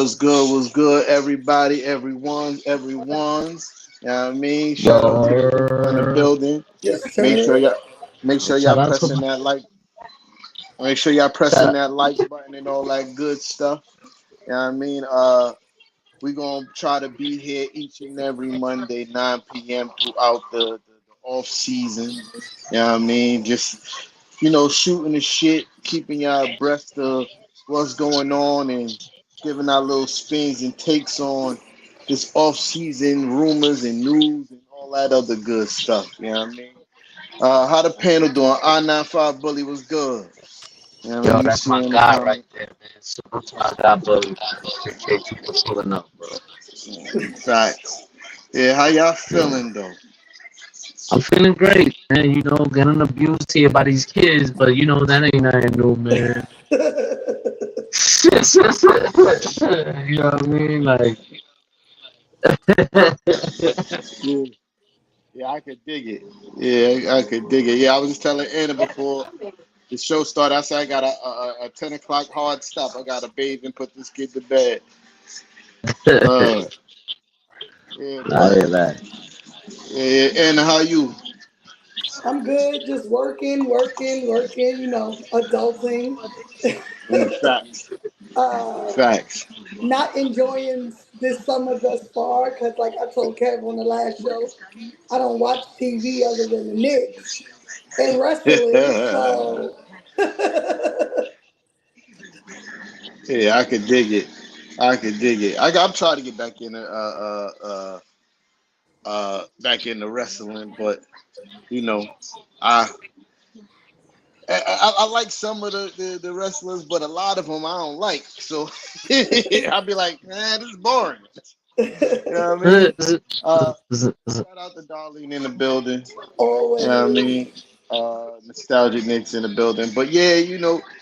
What's good, everybody, everyone's. You know what I mean? Shout out to the people in the Yo, building. Yes, Make sure sir. y'all make sure y'all shout out to pressing my that like make sure y'all pressing shout, that like button and all that good stuff. You know what I mean? We gonna try to be here each and every Monday, 9 p.m. throughout the off season. You know what I mean? Just shooting the shit, keeping y'all abreast of what's going on and giving our little spins and takes on this off season rumors and news and all that other good stuff. You know what I mean? How the panel doing? I-95 Bully was good. You know what I mean? yo, You that's see my in the guy right comment. there, man. Salute to my guy, buddy. Appreciate you for pulling up, bro. Facts. Yeah, how y'all Yeah. feeling though? I'm feeling great, man. Getting abused here by these kids, but that ain't nothing new, man. You know what I mean? Like, Yeah, yeah, I could dig it. Yeah, I could dig it. Yeah, I was just telling Anna before the show started. I said I got a 10 o'clock hard stop. I got to bathe and put this kid to bed. Uh, yeah, I but hear that. yeah, Anna, how you? I'm good. Just working. Adulting. Facts, Uh, facts. Not enjoying this summer thus far because, like I told Kev on the last show, I don't watch TV other than the Knicks and wrestling. So, Yeah, I could dig it. I could dig it. I'm trying to get back in back into wrestling, but you know, I I like some of the wrestlers, but a lot of them I don't like. So I'll be like, man, this is boring. You know what I mean? Uh, Shout out to Darlene in the building. You know what I always. mean? Nostalgic Knicks in the building. But yeah,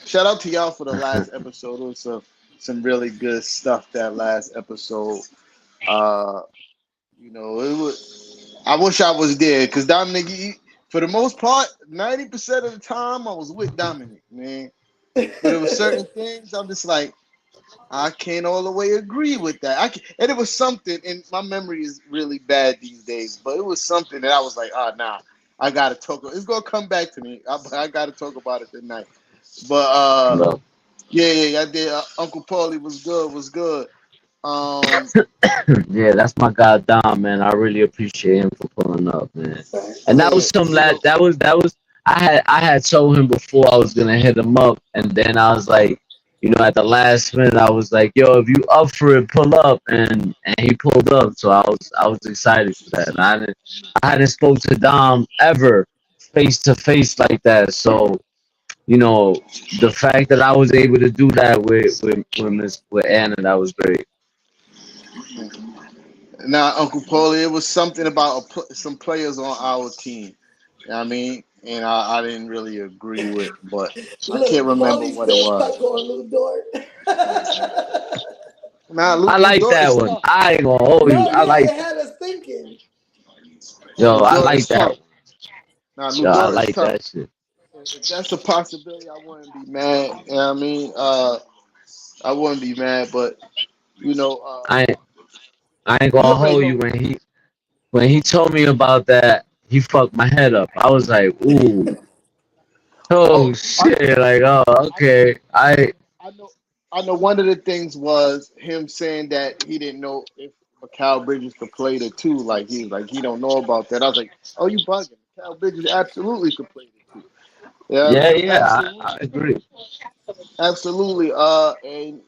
shout out to y'all for the last episode. It was some really good stuff that last episode. Uh, it was. I wish I was there because Dominic, for the most part, 90% of the time I was with Dominic, man. But there were certain things I'm just like, I can't all the way agree with that. And it was something, and my memory is really bad these days, but it was something that I was like, nah, I gotta talk. It's gonna come back to me. I gotta talk about it tonight. But Bro. yeah, I did. Uncle Paulie was good. Um, Yeah, that's my guy Dom, man. I really appreciate him for pulling up, man. And that yeah, was some lad. That was. I had told him before I was gonna hit him up, and then I was like, at the last minute, I was like, yo, if you up for it, pull up, and he pulled up, so I was excited for that. And I hadn't spoke to Dom ever face to face like that, so the fact that I was able to do that with Anna, that was great. now Uncle Paulie, it was something about some players on our team. You know what I mean, and I didn't really agree with, but I can't Look, remember Paulie's what it still was. stuck on Lou Dort. Now, I Lou like Dort that is one. tough. I ain't gonna hold you. No, I yeah, like it had us thinking. yo. Lou I Dort is like that tough. one. Now, Lou Yo, I Dort is like tough. that shit. If that's a possibility, I wouldn't be mad. You know what I mean? I wouldn't be mad, but you know, I I ain't he gonna already hold you know. when he told me about that. He fucked my head up. I was like, ooh, Oh, oh shit. Like, oh, I know, okay. I know, I know. One of the things was him saying that he didn't know if Mikal Bridges could play the two. Like he was like he don't know about that. I was like, oh, you bugging? Mikal Bridges absolutely could play the two. You know what I Yeah, mean? yeah. I Absolutely, agree. absolutely. And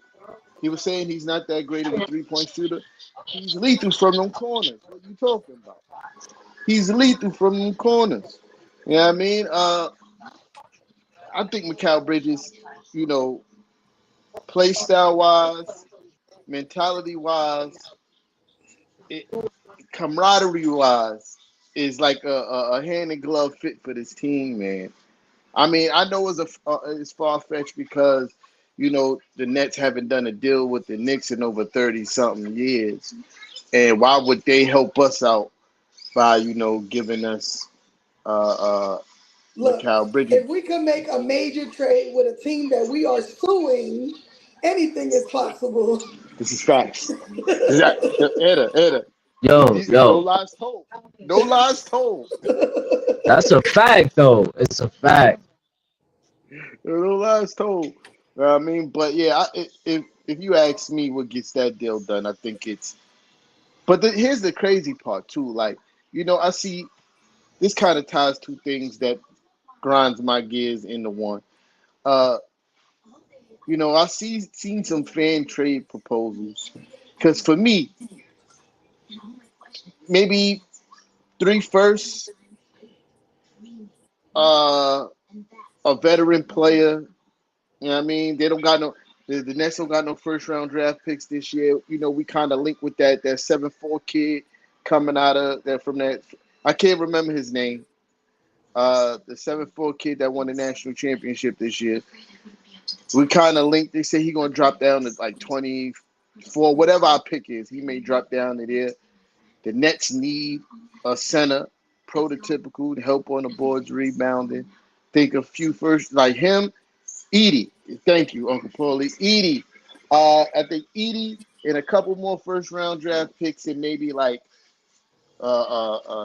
he was saying he's not that great of a 3-point shooter. He's lethal from them corners. What you talking about? He's lethal from them corners. You know what I mean? I think Mikal Bridges, you know, play style wise, mentality wise, it, camaraderie wise, is like a hand and glove fit for this team, man. I mean, I know it's far fetched because the Nets haven't done a deal with the Knicks in over 30 something years, and why would they help us out by giving us uh, Look, Mikal Bridges? if we could make a major trade with a team that we are suing, anything is possible. This is facts. Edda. Yo, No yo, lies told. No lies told. that's a fact though. It's a fact. No lies told. I mean, but yeah, if you ask me what gets that deal done, I think it's. But here's the crazy part too. Like, I see this kind of ties two things that grinds my gears into one. Uh, I seen some fan trade proposals. Because for me, maybe three firsts, uh, a veteran player. You know what I mean? They don't got no. The Nets don't got no first round draft picks this year. We kind of link with that 7-4 kid coming out of that from that. I can't remember his name. The 7-4 kid that won the national championship this year. We kind of linked. They say he gonna drop down to like 24, whatever our pick is. He may drop down to there. The Nets need a center, prototypical, to help on the boards, rebounding. Think a few first like him. Edie, thank you, Uncle Paulie. Edie, I think Edie and a couple more first round draft picks and maybe like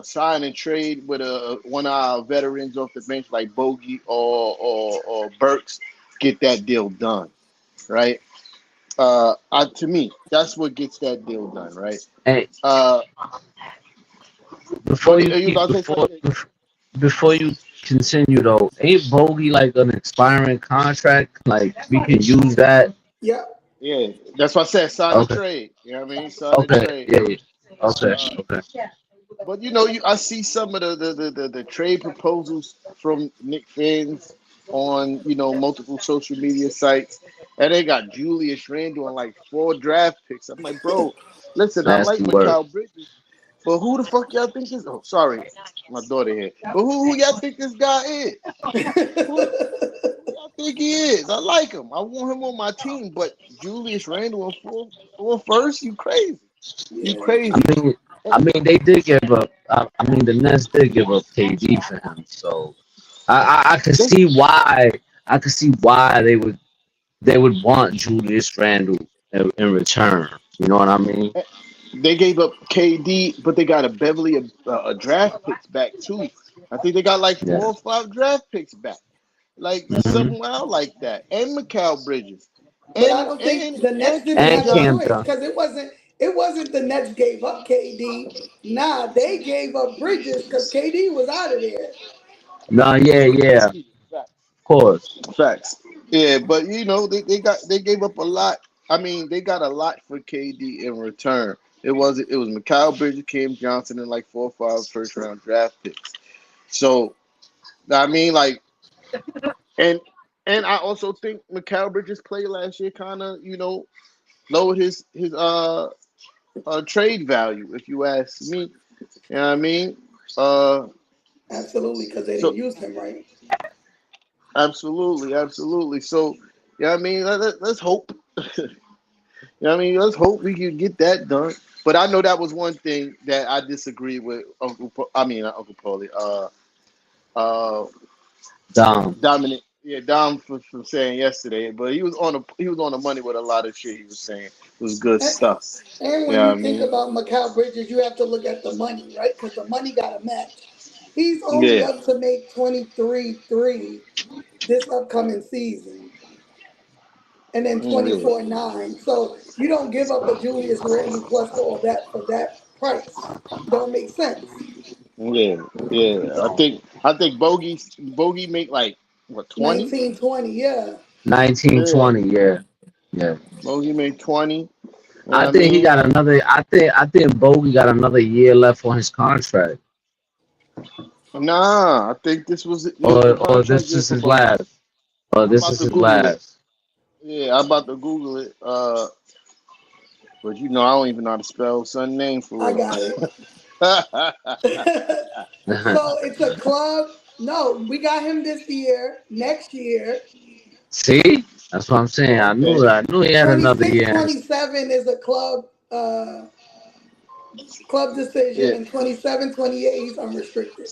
sign and trade with one of our veterans off the bench like Bogey or Burks, get that deal done, right? To me, that's what gets that deal done, right? Hey, Uh, before you are you keep about to say something? before you continue though, ain't Bogey like an expiring contract? Like we can use that. Yep. Yeah, that's what I said. Sign a Okay. trade. You know what I mean? Sign a Okay. trade. Yeah. Yeah. Okay. Uh, Okay. but I see some of the trade proposals from Knicks fans on multiple social media sites, and they got Julius Randle and like 4 draft picks. I'm like, bro, listen, I like Nasty word. Mikal Bridges, but who the fuck y'all think is? Oh, sorry, my daughter here. But who y'all think this guy is? Who y'all think he is? I like him. I want him on my team. But Julius Randle and four first, you crazy? You Yeah. I crazy? mean, they did give up. I mean, the Nets did give up KD for him. So I could That's see why. I could see why they would want Julius Randle in return. You know what I mean? They gave up KD, but they got a Beverly a draft picks back too. I think they got like Yeah. 4 or 5 draft picks back. Like Hmm. something wild like that. And Mikal Bridges. But I And don't think and the Nets and didn't Cam And have a Cam Johnson. choice John. because it wasn't the Nets gave up KD. Nah, they gave up Bridges because KD was out of there. No, yeah, yeah, of Facts. course. Facts. Yeah, but they gave up a lot. I mean, they got a lot for KD in return. It was Mikal Bridges, Cam Johnson, and like 4 or 5 first round draft picks. So I mean, like, and I also think Mikal Bridges' play last year kind of lowered his trade value, if you ask me. You know what I mean? Uh, Absolutely, because they so didn't use him right. absolutely, absolutely. So yeah, I mean, let's hope. You know what I mean? Let's hope we can get that done. But I know that was one thing that I disagree with not Uncle Paulie. Uh, Dom. Dominic, yeah, Dom from saying yesterday, but he was on the money with a lot of shit he was saying. It was good And, stuff. and You when know what you I think mean? about Mikal Bridges, you have to look at the money, right? Because the money got to match. He's only Yeah, up to make 23-3 this upcoming season, and then yeah, 24-9. So you don't give up a Julius Randle plus all that for that price. Don't make sense. yeah, yeah. I think Bogey make like what 20? 19-20, yeah. Yeah, 1920. Yeah. Yeah. Bogey made 20. You know what I I think he mean? got another. I think Bogey got another year left on his contract, Nah, I think this was the or contract this year is for his Bogey. last, or I'm this about is to his Google it. last. Yeah, I'm about to Google it. But I don't even know how to spell son name I for real. got it. So it's a club. No, we got him this year. Next year, See, that's what I'm saying. I knew Okay. that. I knew he had another 26, year. 27 is a club decision, Yeah. and 27, 28 he's unrestricted.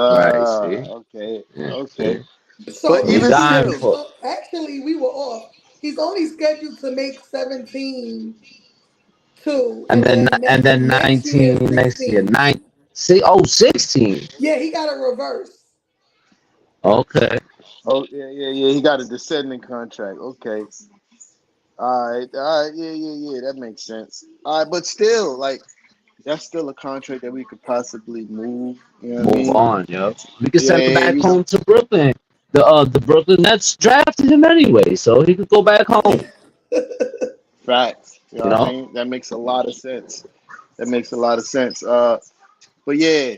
Right. See. Okay. Yeah. Okay. See. But So We even this got him year, still, for. so actually we were off. He's only scheduled to make 17 too, And and then and then next year 19 next year. 16. 16. Yeah, he got a reverse. Okay. Oh yeah. He got a descending contract. Okay. All right. Yeah. That makes sense. All right, but still, like that's still a contract that we could possibly move. You know what I Move mean? on, yo. We could send him Yeah, back you know, home to Brooklyn. The Brooklyn Nets drafted him anyway, so he could go back home. facts. You know You what I know. mean? That makes a lot of sense. That makes a lot of sense. But yeah,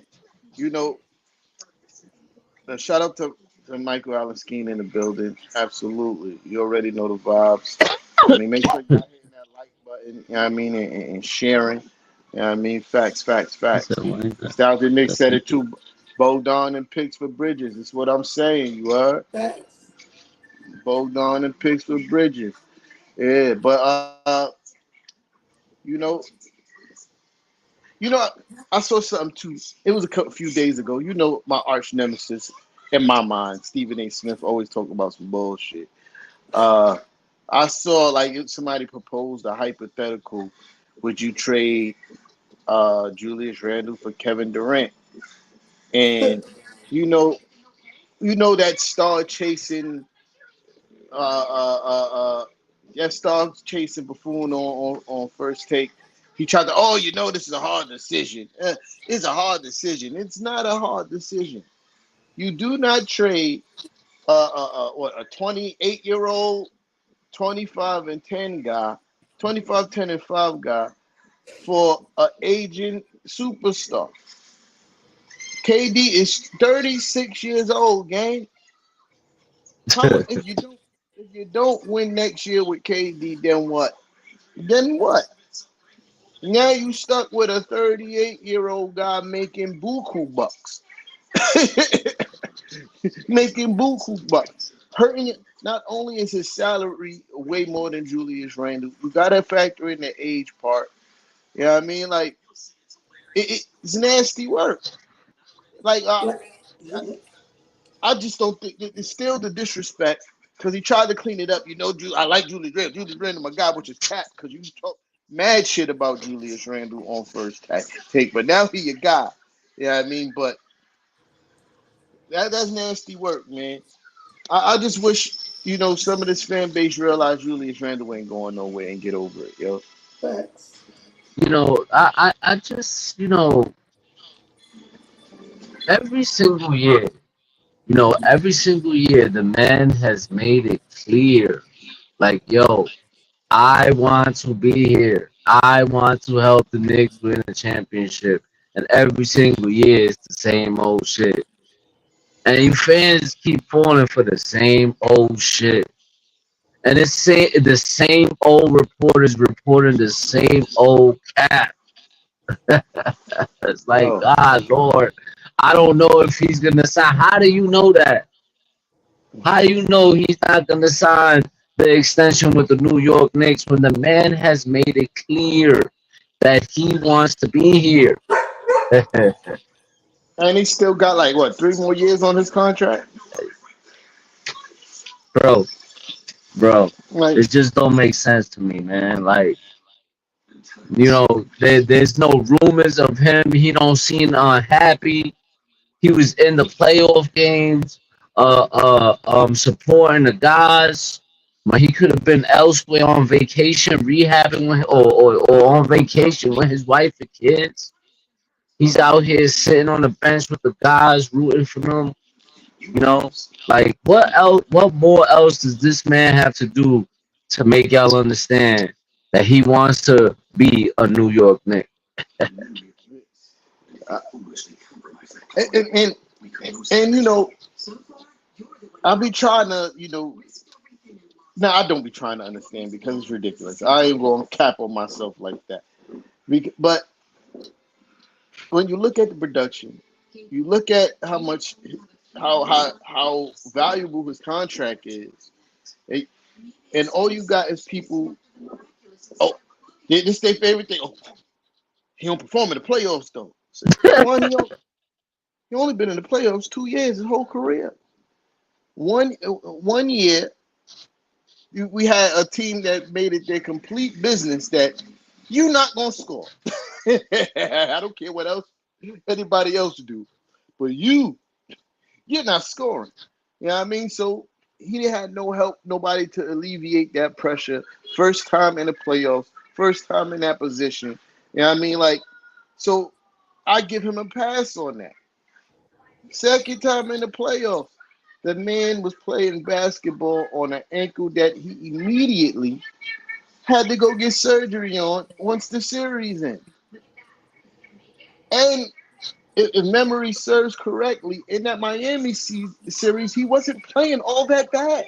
you know, shout out to Michael Allen Skeen in the building. Absolutely. You already know the vibes. I mean, make sure y'all hitting that like button, you know what I mean, and sharing. You know what I mean? Facts. I said, well, Styles Nick that's said the it too. Bogdan and picks for Bridges. That's what I'm saying. You heard? Facts. Bogdan and picks for Bridges. Yeah, but you know, you know, I saw something too. It was few days ago. You know, my arch nemesis in my mind, Stephen A. Smith, always talking about some bullshit. Uh, I saw like somebody proposed a hypothetical. Would you trade Julius Randle for Kevin Durant? And you know, that star chasing, uh, uh, uh, uh, that star chasing buffoon on first take. He tried to, oh, this is a hard decision. It's a hard decision. It's not a hard decision. You do not trade what, a 28-year-old 25 and 10 guy, 25, 10 and 5 guy for an aging superstar. KD is 36 years old, gang. If you don't win next year with KD, then what? Then what? Now you stuck with a 38-year-old guy making buku bucks. Making buku bucks. Hurting it. Not only is his salary way more than Julius Randle, you gotta factor in the age part. You know what I mean? Like it's nasty work. Like Like, I just don't think it's still the disrespect because he tried to clean it up. I like Julius Randle. Julius Randle, my guy, which is cat because you talk mad shit about Julius Randle on first take, but now he your guy. Yeah, I mean, but that's nasty work, man. I just wish some of this fan base realized Julius Randle ain't going nowhere and get over it, yo. facts. I just, every single year, every single year, the man has made it clear, like, yo, I want to be here. I want to help the Knicks win a championship. And every single year, it's the same old shit. And you fans keep falling for the same old shit. And the same old reporters reporting the same old cap. It's like, Oh, God, Lord, I don't know if he's gonna sign. How do you know that? How do you know he's not gonna sign the extension with the New York Knicks when the man has made it clear that he wants to be here? and he still got like what 3 more years on his contract. bro, bro, Like, it just don't make sense to me, man. Like, there's no rumors of him. He don't seem unhappy. He was in the playoff games, supporting the guys. But he could have been elsewhere on vacation, rehabbing or on vacation with his wife and kids. He's out here sitting on the bench with the guys, rooting for them. Like what else? What more else does this man have to do to make y'all understand that he wants to be a New York Knick? uh, and I be trying to now I don't be trying to understand because it's ridiculous. I ain't gonna cap on myself like that. But when you look at the production, you look at how much how valuable his contract is, and and all you got is people. Oh, this their favorite thing. Oh, he don't perform in the playoffs though. One, he only been in the playoffs 2 years his whole career. One year we had a team that made it their complete business that you're not gonna score. I don't care what else anybody else do, but you're not scoring. You know what I mean? So he had no help, nobody to alleviate that pressure. First time in the playoffs, first time in that position. You know what I mean? Like, so I give him a pass on that. Second time in the playoffs, the man was playing basketball on an ankle that he immediately had to go get surgery on once the series ended. And if memory serves correctly, in that Miami series, he wasn't playing all that bad.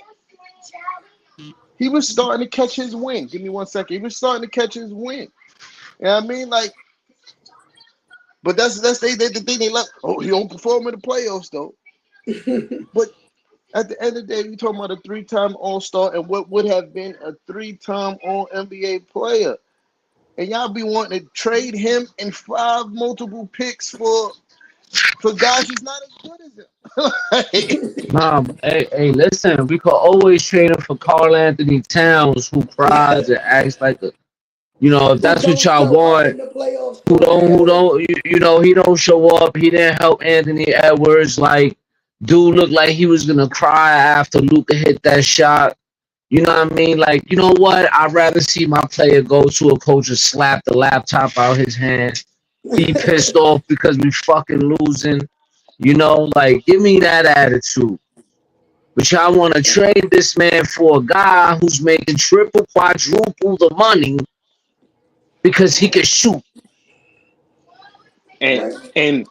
He was starting to catch his wind. Give me 1 second. He was starting to catch his wind. You know what I mean? Like, but that's the thing they left. Oh, he don't perform in the playoffs though. But at the end of the day, you're talking about a 3-time All-Star and what would have been a 3-time All-NBA player. And y'all be wanting to trade him and 5 multiple picks for guys who's not as good as him. Hey, listen, we could always trade him for Karl Anthony Towns, who cries and acts like a, if Who that's what don't y'all show up in want, the playoffs who together. don't, he don't show up. He didn't help Anthony Edwards. Like, dude looked like he was gonna cry after Luka hit that shot. You know what I mean? Like, you know what? I'd rather see my player go to a coach and slap the laptop out his hand, be pissed off because we fucking losing. Like, give me that attitude. But y'all want to trade this man for a guy who's making triple, quadruple the money because he can shoot. and Right. and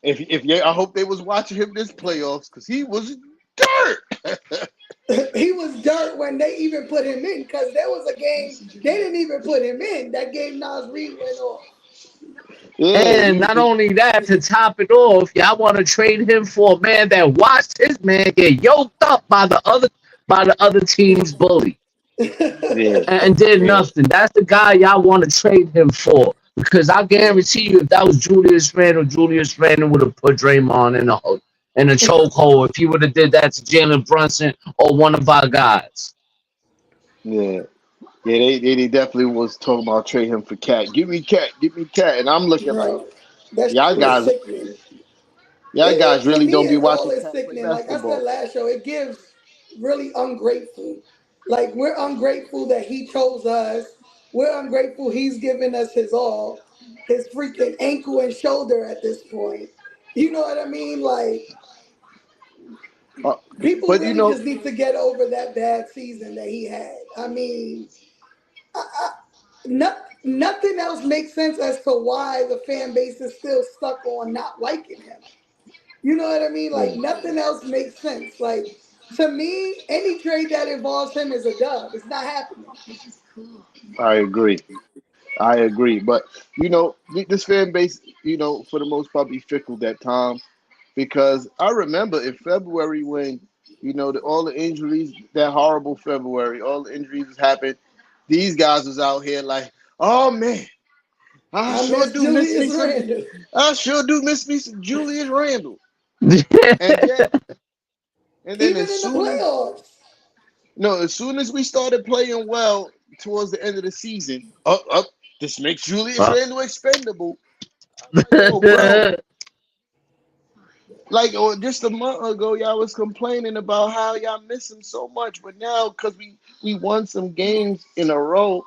if I hope they was watching him this playoffs because he was dirt. He was dirt when they even put him in, because there was a game they didn't even put him in. That game Nas Reed went off. Yeah, And not only that, to top it off, y'all want to trade him for a man that watched his man get yoked up by the other team's bully yeah, and did yeah. nothing. That's the guy y'all want to trade him for. Because I guarantee you, if that was Julius Randle would have put Draymond in a chokehold if he would have did that to Jalen Brunson or one of our guys. Yeah. Yeah, they definitely was talking about trade him for Cat. Give me Cat, and I'm looking like Right. That y'all shit is guys, sickening. To really me, don't be it all watching is Cat play sickening. Like I said basketball. last show, it gives really ungrateful. Like, we're ungrateful that he chose us. We're ungrateful he's given us his all, his freaking ankle and shoulder at this point. You know what I mean? Like, Uh, people but really just need to get over that bad season that he had. I mean, nothing else makes sense as to why the fan base is still stuck on not liking him. You know what I mean? Like, yeah, nothing else makes sense. Like, to me, any trade that involves him is a dub. It's not happening. I agree. I agree. But this fan base, for the most part, be fickle at times because I remember in February when all the injuries, that horrible February, all the injuries happened. These guys was out here like, oh man, I I sure miss do miss me Julius some. Randle. I sure do miss me some Julius Randle. Yeah. And yet, and then Even in the playoffs. as soon as we started playing well towards the end of the season, this makes Julius Randle expendable. Like, yo, bro. Like, or just a month ago, y'all was complaining about how y'all miss him so much, but now because we won some games in a row,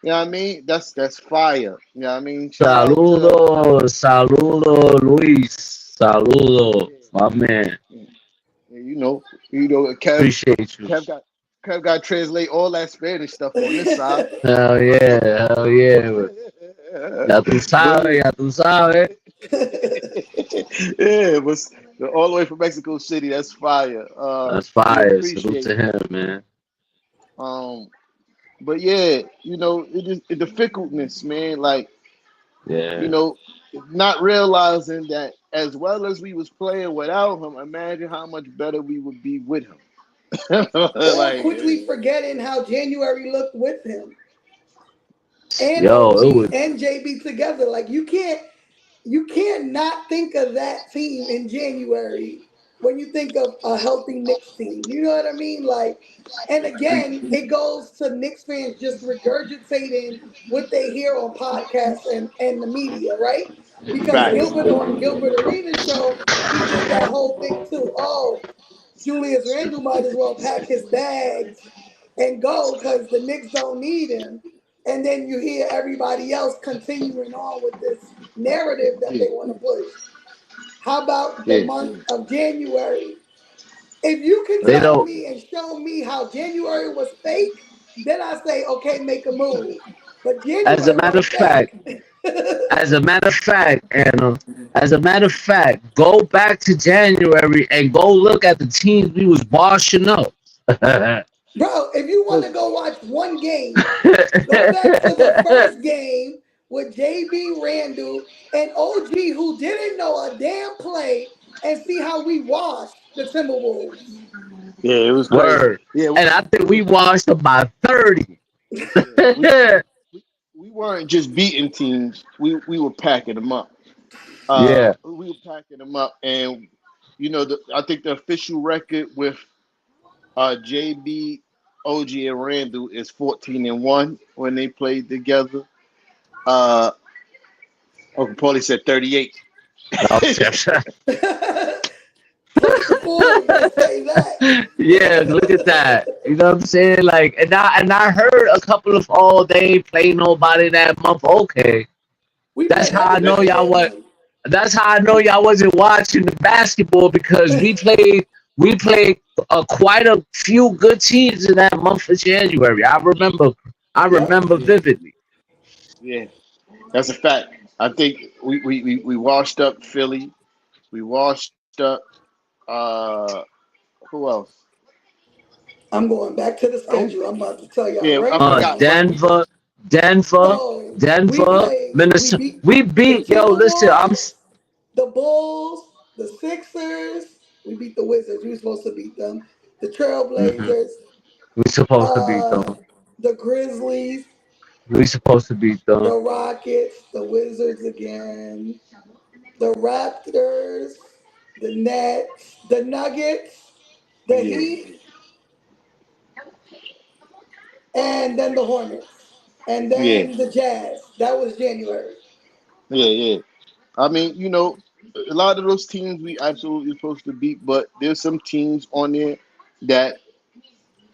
you know what I mean? That's fire. You know what I mean? Shout out to Saludo, Luis. Saludo, yeah, my man. yeah. Kev, Appreciate you. Kev got Kev got to translate all that Spanish stuff on this side. Hell yeah. Ya tú But sabes, ya tú sabes. yeah, but all the way from Mexico City, that's fire. That's We fire. Salute appreciate to that. him, man. Um, but yeah, the fickleness, man. Like, you Yeah. know, not realizing that as well as we was playing without him, imagine how much better we would be with him. Or Like, quickly forgetting how January looked with him and Yo, it OG was and JB together. Like, you can't not think of that team in January when you think of a healthy Knicks team. You know what I mean? Like, and again, it goes to Knicks fans just regurgitating what they hear on podcasts and the media, right? Because Facts. Gilbert on the Gilbert Arena show, he did that whole thing too. Oh, Julius Randle might as well pack his bags and go because the Knicks don't need him. And then you hear everybody else continuing on with this narrative that Yeah, they want to push. How about the yeah. month of January? If you can They tell don't. me and show me how January was fake, then I say, okay, make a move. But As a January matter was of fact, fake. as a matter of fact, Anna, as a matter of fact, go back to January and go look at the teams we was washing up. Bro, if you want to 'Cause- go watch one game, go back to the first game with JB Randall and OG, who didn't know a damn play, and see how we washed the Timberwolves. yeah, it was crazy. Word. Yeah, And I think we washed them by 30. yeah. We weren't just beating teams. We were packing them up. Yeah. We were packing them up, and I think the official record with JB, OG, and Randall is 14-1 when they played together. Uh, Uncle Paulie said 38. Close to 40, let's say Yeah, look at that. that. You know what I'm saying? Like, and I heard a couple of they ain't play nobody that month. Okay, We that's played how I know everybody y'all that what. month. That's how I know y'all wasn't watching the basketball because we played quite a few good teams in that month of January. I Yep. remember Yeah, vividly. yeah, that's a fact. I think we washed up Philly. We washed up. Uh, who else? I'm going back to the Oh, schedule. I'm about to tell y'all yeah, I right forgot. now. But Denver, Denver, Bro, Denver, we Minnesota. beat We the beat. Yo, listen. Timberwolves, the Bulls, the Sixers. We beat the Wizards. We were supposed to beat them. The Mhm. Trailblazers, We supposed to beat uh, them. the Grizzlies, We supposed to beat them. the Rockets, the Wizards again, the Raptors, the Nets, the Nuggets, the yeah, Heat, and then the Hornets, and yeah, then the Jazz. That was January. yeah. I mean, a lot of those teams we absolutely supposed to beat, but there's some teams on there that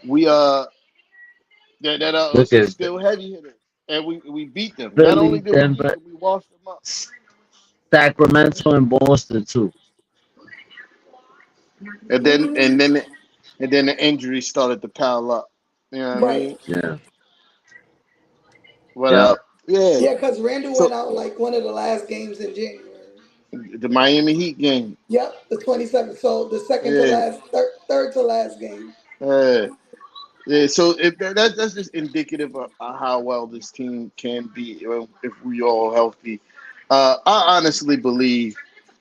we that are Look also at still heavy hitters, and we beat them. Not only Philly, did we beat Denver, them, we washed them up. Sacramento, and Boston too. And then Mhm. and then and then the injuries started to pile up. You know what I Right. mean? Yeah. But Yep. yeah. Yeah, because Randall So went out like one of the last games in January. the Miami Heat game. Yep, the 27th. So the second to Yeah. last, third to last game. Uh, yeah. So if that's just indicative of how well this team can be if we all healthy. I honestly believe.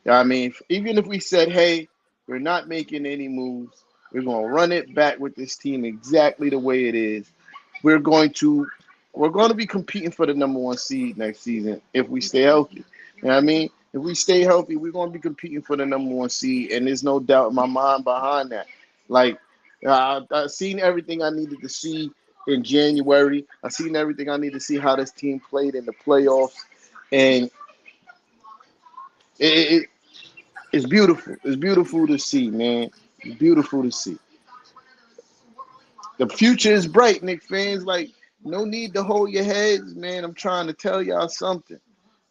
I mean, even if we said, "Hey, we're not making any moves. We're going to run it back with this team exactly the way it is. We're going to we're going to be competing for the number one seed next season if we stay healthy. You know what I mean? If we stay healthy, we're going to be competing for the number one seed, and there's no doubt in my mind behind that. Like I've seen everything I needed to see in January. I've seen everything I need to see how this team played in the playoffs, and it it's beautiful. It's beautiful to see, man. It's beautiful to see. The future is bright, Knicks fans. Like, no need to hold your heads, man. I'm trying to tell y'all something.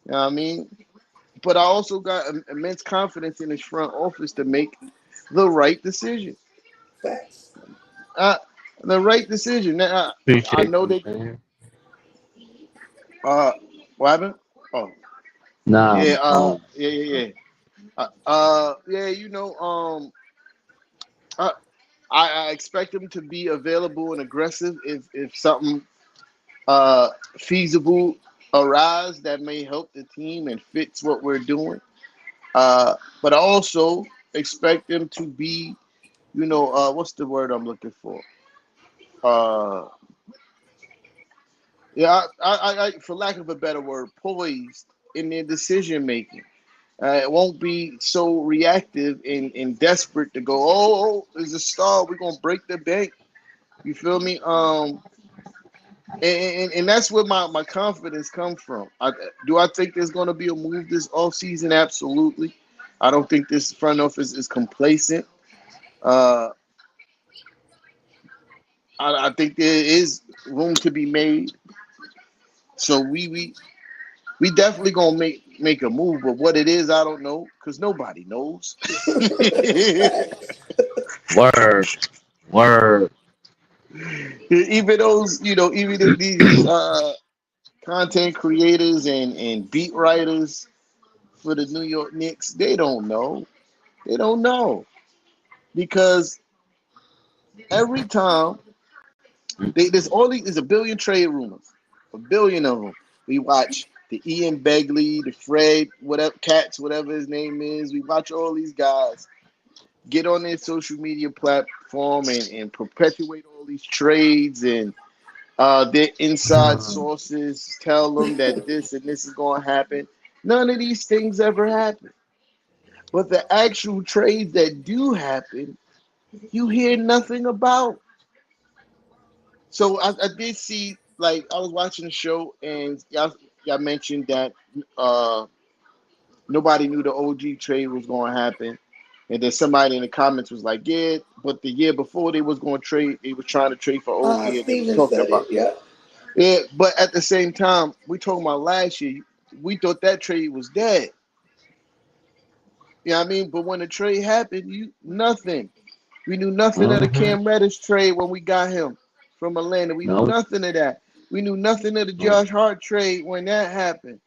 You know what I mean? But I also got immense confidence in this front office to make the right decision. Facts. Uh, the right decision. Now, I Appreciate know you, they. man. Uh, what happened? Oh, Nah, yeah. nah. Yeah. Yeah. I, I expect them to be available and aggressive if something feasible arise that may help the team and fits what we're doing. But I also expect them to be, what's the word I'm looking for? Uh, yeah, for lack of a better word, poised in their decision making. It won't be so reactive and desperate to go, oh, there's a star, we're gonna break the bank. You feel me? And that's where my confidence comes from. I think there's gonna be a move this offseason? Absolutely. I don't think this front office is complacent. Uh, I think there is room to be made. So we definitely gonna make a move, but what it is, I don't know, because nobody knows. Word, word. Even those, even these content creators and beat writers for the New York Knicks, they don't know. They don't know because every time there's a billion trade rumors, a billion of them. We watch the Ian Begley, the Fred, whatever Cats, whatever his name is. We watch all these guys get on their social media platform and perpetuate all these trades and their inside sources tell them that this and this is going to happen. None of these things ever happen. But the actual trades that do happen, you hear nothing about. So I did see, like, I was watching the show and y'all mentioned that uh, nobody knew the OG trade was going to happen. And then somebody in the comments was like, yeah, but the year before they was going to trade, they was trying to trade for OG and they was Steven talking said it. about. Yeah. Yeah, but at the same time, we talking about last year, we thought that trade was dead. You know what I mean? But when the trade happened, nothing. We knew nothing of the Mm-hmm. Cam Reddish trade when we got him from Atlanta. We knew No, nothing of that. We knew nothing of the no. Josh Hart trade when that happened.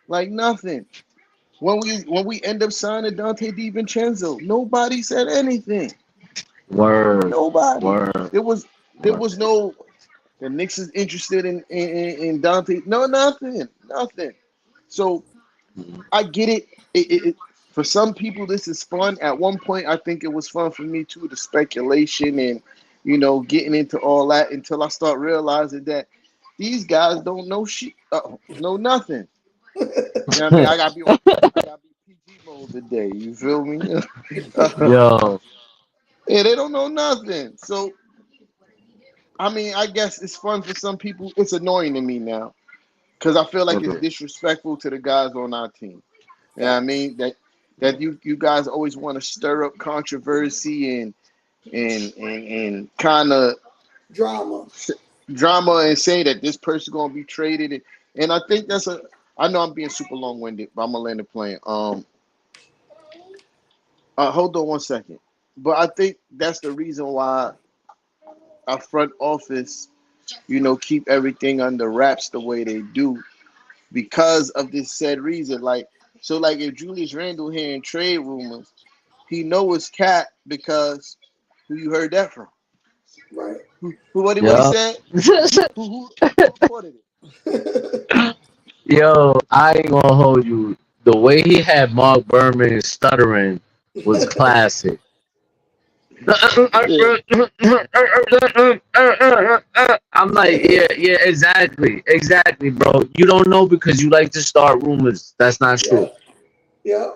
Like nothing. When we end up signing Dante DiVincenzo, nobody said anything. Word, Nobody. word, There was there word. was no the Knicks is interested in Dante. No, nothing. Nothing. So I get it. For some people, this is fun. At one point, I think it was fun for me too, the speculation and getting into all that until I start realizing that these guys don't know shit, know nothing. You know what I mean? I gotta be PG mode today. You feel me? Yo, Yeah, they don't know nothing. So I mean, I guess it's fun for some people. It's annoying to me now because I feel like it's okay. disrespectful to the guys on our team. You know what I Facts. mean? That you guys always want to stir up controversy and kind of Drama. drama and say that this person's gonna be traded. And I think that's a. I know I'm being super long winded, but I'm gonna land the plane. Hold on one second. But I think that's the reason why our front office, keep everything under wraps the way they do because of this said reason. Like, so like if Julius Randle hearing trade rumors, he know it's cat because who you heard that from? Right. Who what he Yeah. said? Who reported it? Yo, I ain't gonna hold you. The way he had Mark Berman stuttering was classic. Yeah. I'm like, yeah, yeah, exactly, bro. You don't know because you like to start rumors. That's not Yeah. true. Yeah.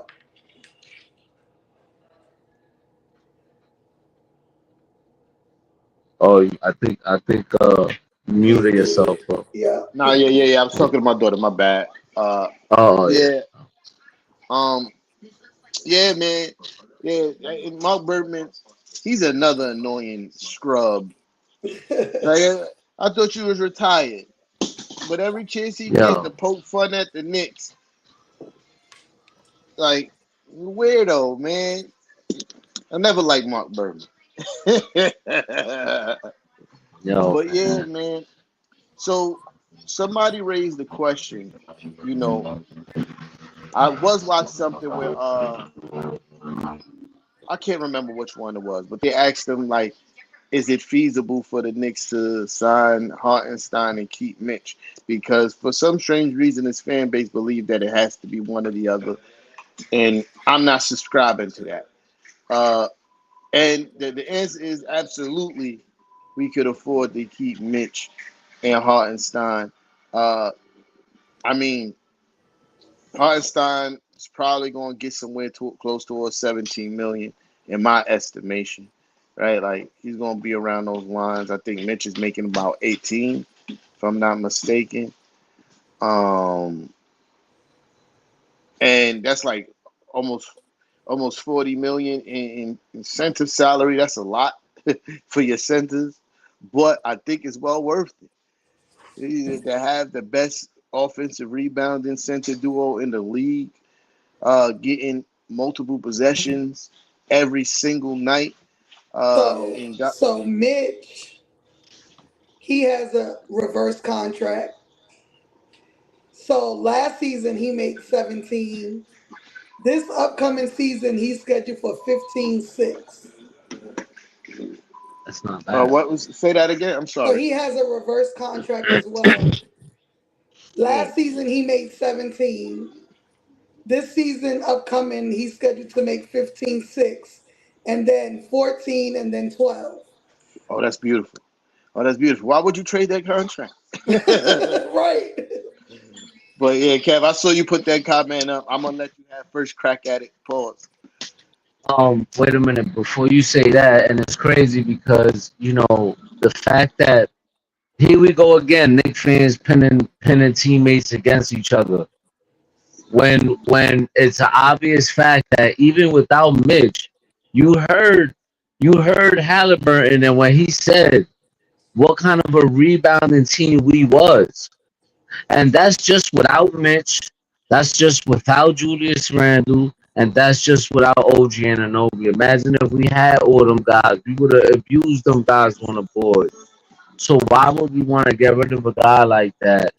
Oh, I think you He's muted yourself, muted. bro. Yeah. Nah, yeah. I was talking to my daughter. My bad. Oh yeah. Yeah. Um, yeah, man. Yeah, and Mark Bergman, he's another annoying scrub. Like I thought you was retired, but every chance he get Yo, to poke fun at the Knicks, like weirdo, man. I never liked Mark Bergman. yo, But yeah, man. So somebody raised the question. You know, I was watching something where I can't remember which one it was, but they asked him like, is it feasible for the Knicks to sign Hartenstein and keep Mitch? Because for some strange reason, his fan base believe that it has to be one or the other, and I'm not subscribing to that. Uh, and the answer is absolutely, we could afford to keep Mitch and Hartenstein. Uh, I mean, Hartenstein is probably going to get somewhere close towards 17 million in my estimation, right? Like he's going to be around those lines. I think Mitch is making about 18, if I'm not mistaken. And that's like almost 40 million in incentive salary. That's a lot for your centers, but I think it's well worth it. To have the best offensive rebounding center duo in the league, getting multiple possessions every single night. So Mitch, he has a reverse contract. So last season he made 17. This upcoming season he's scheduled for 15-6. That's not bad. Say that again? I'm So sorry. he has a reverse contract as well. Last season he made 17. This season upcoming he's scheduled to make 15-6, and then 14, and then 12. Oh, that's beautiful. Why would you trade that contract? Right. But yeah, Kev, I saw you put that comment up. I'm gonna let you have first crack at it. Pause. Wait a minute before you say that, and it's crazy because the fact that here we go again, Knicks fans pinning teammates against each other. When it's an obvious fact that even without Mitch, you heard Halliburton, and when he said what kind of a rebounding team we was. And that's just without Mitch. That's just without Julius Randle. And that's just without OG Anunoby. Imagine if we had all them guys. We would have abused them guys on the board. So why would we want to get rid of a guy like that?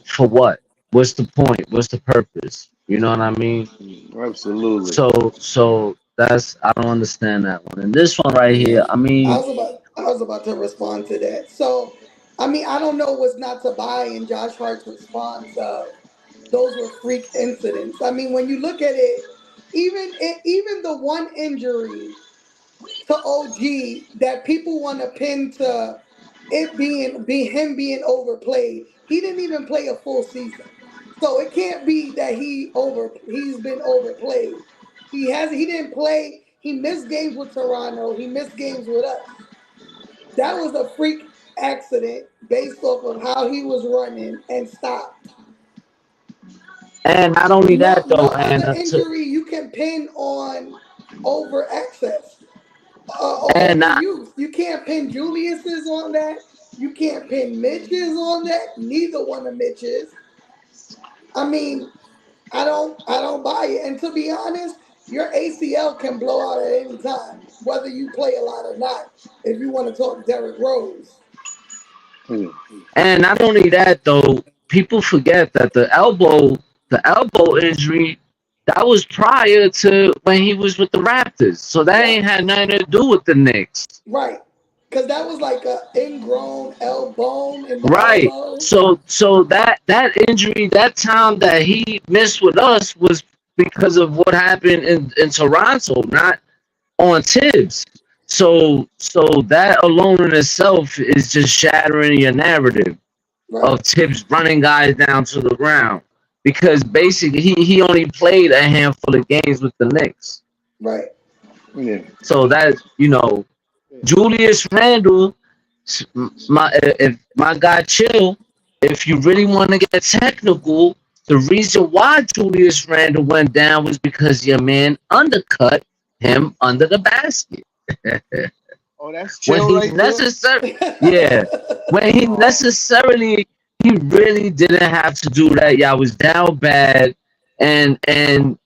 For what? What's the point? What's the purpose? You know what I mean? Absolutely. So that's I don't understand that one. And this one right here, I mean, I was about to respond to that. So, I mean, I don't know what's not to buy in Josh Hart's response of those were freak incidents. I mean, when you look at it, even the one injury to OG that people want to pin to it be him being overplayed, he didn't even play a full season. So it can't be that he's been overplayed. He didn't play. He missed games with Toronto. He missed games with us. That was a freak accident based off of how he was running and stopped. and not only that though, No and other injury you can pin on over access or and not overuse. You can't pin Julius's on that. You can't pin Mitch's on that. Neither one of Mitch's. I mean, I don't buy it. And to be honest, your ACL can blow out at any time, whether you play a lot or not. If you want to talk Derrick Rose. and not only that though, people forget that the elbow injury that was prior to when he was with the Raptors. So that ain't had nothing to do with the Knicks. Right. Because that was like a ingrown elbow in the Right. elbow. So that injury, that time that he missed with us was because of what happened in Toronto, not on Tibbs. So that alone in itself is just shattering your narrative of Tibbs running guys down to the ground. Because basically he only played a handful of games with the Knicks. Right. Yeah. So that Julius Randle, if my guy Chill, if you really want to get technical, the reason why Julius Randle went down was because your man undercut him under the basket. Oh, that's Chill right there? When he necessarily, he really didn't have to do that. Y'all was down bad, and it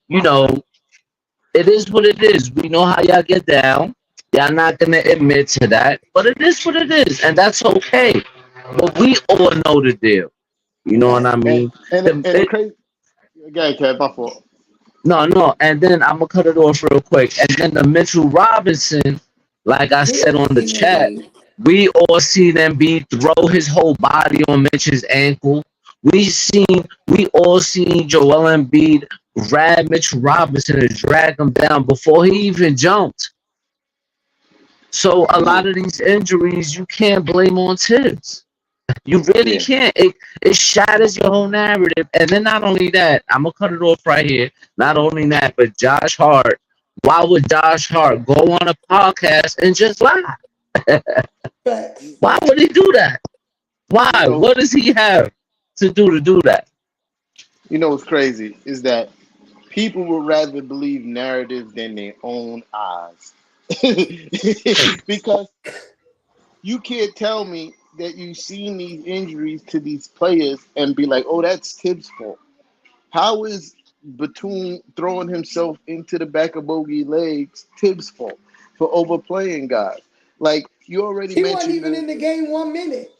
is what it is. We know how y'all get down. Y'all not gonna admit to that, but it is what it is, and that's okay. But we all know the deal. You know what I mean? And crazy. Again, Kev, my fault. No, and then I'm gonna cut it off real quick. And then the Mitchell Robinson, like I said on the chat, we all seen Embiid throw his whole body on Mitch's ankle. We all seen Joel Embiid grab Mitchell Robinson and drag him down before he even jumped. So a lot of these injuries you can't blame on Tibbs. You really Yeah. can't. It shatters your whole narrative. And then not only that, I'm gonna cut it off right here. Not only that, but Josh Hart. Why would Josh Hart go on a podcast and just lie? Facts. Why would he do that? You Why? know, What does he have to do that? what's crazy is that people would rather believe narratives than their own eyes. Because you can't tell me that you've seen these injuries to these players and be like, oh, that's Tibbs' fault. How is Batum throwing himself into the back of Bogey legs Tibbs' fault for overplaying guys? Like you already He wasn't mentioned even in the game 1 minute.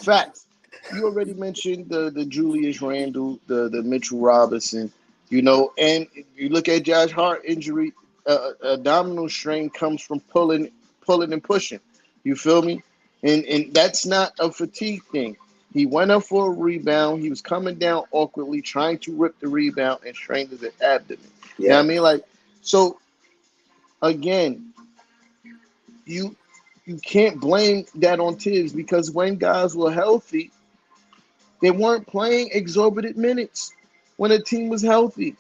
facts. You already mentioned the Julius Randle, the Mitchell Robinson, and you look at Josh Hart injury, abdominal strain comes from pulling and pushing. You feel me? And that's not a fatigue thing. He went up for a rebound. He was coming down awkwardly, trying to rip the rebound and strained his abdomen. You know what I Yeah. mean? Like, so again, you you can't blame that on Tibbs because when guys were healthy, they weren't playing exorbitant minutes when the team was healthy.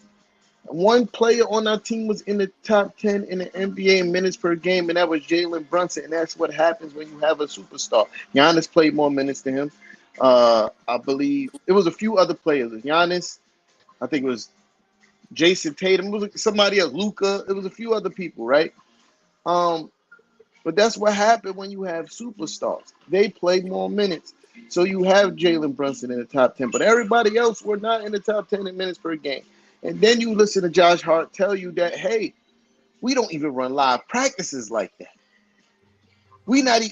One player on our team was in the top 10 in the NBA in minutes per game, and that was Jalen Brunson. And that's what happens when you have a superstar. Giannis played more minutes than him. I believe it was a few other players. Giannis, I think it was Jason Tatum, it was somebody else, Luca. It was a few other people, right? Um, but that's what happened when you have superstars. They play more minutes. So you have Jalen Brunson in the top 10, but everybody else were not in the top 10 in minutes per game. And then you listen to Josh Hart tell you that, hey, we don't even run live practices like that. We not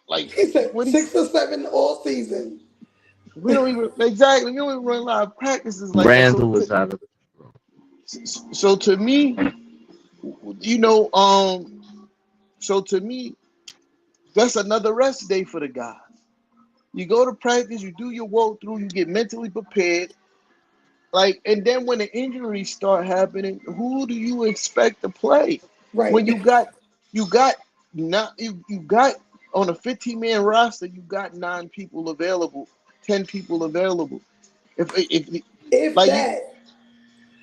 like He said what he 6 or 7 all season. we don't even exactly we don't even run live practices like that. Randall was out of it. So to me, you know, so to me, that's another rest day for the guys. You go to practice, you do your walkthrough, you get mentally prepared. Like, and then when the injuries start happening, who do you expect to play? When Right. you got not you got on a 15-man roster, you got 9 people available, 10 people available. If If like you, that.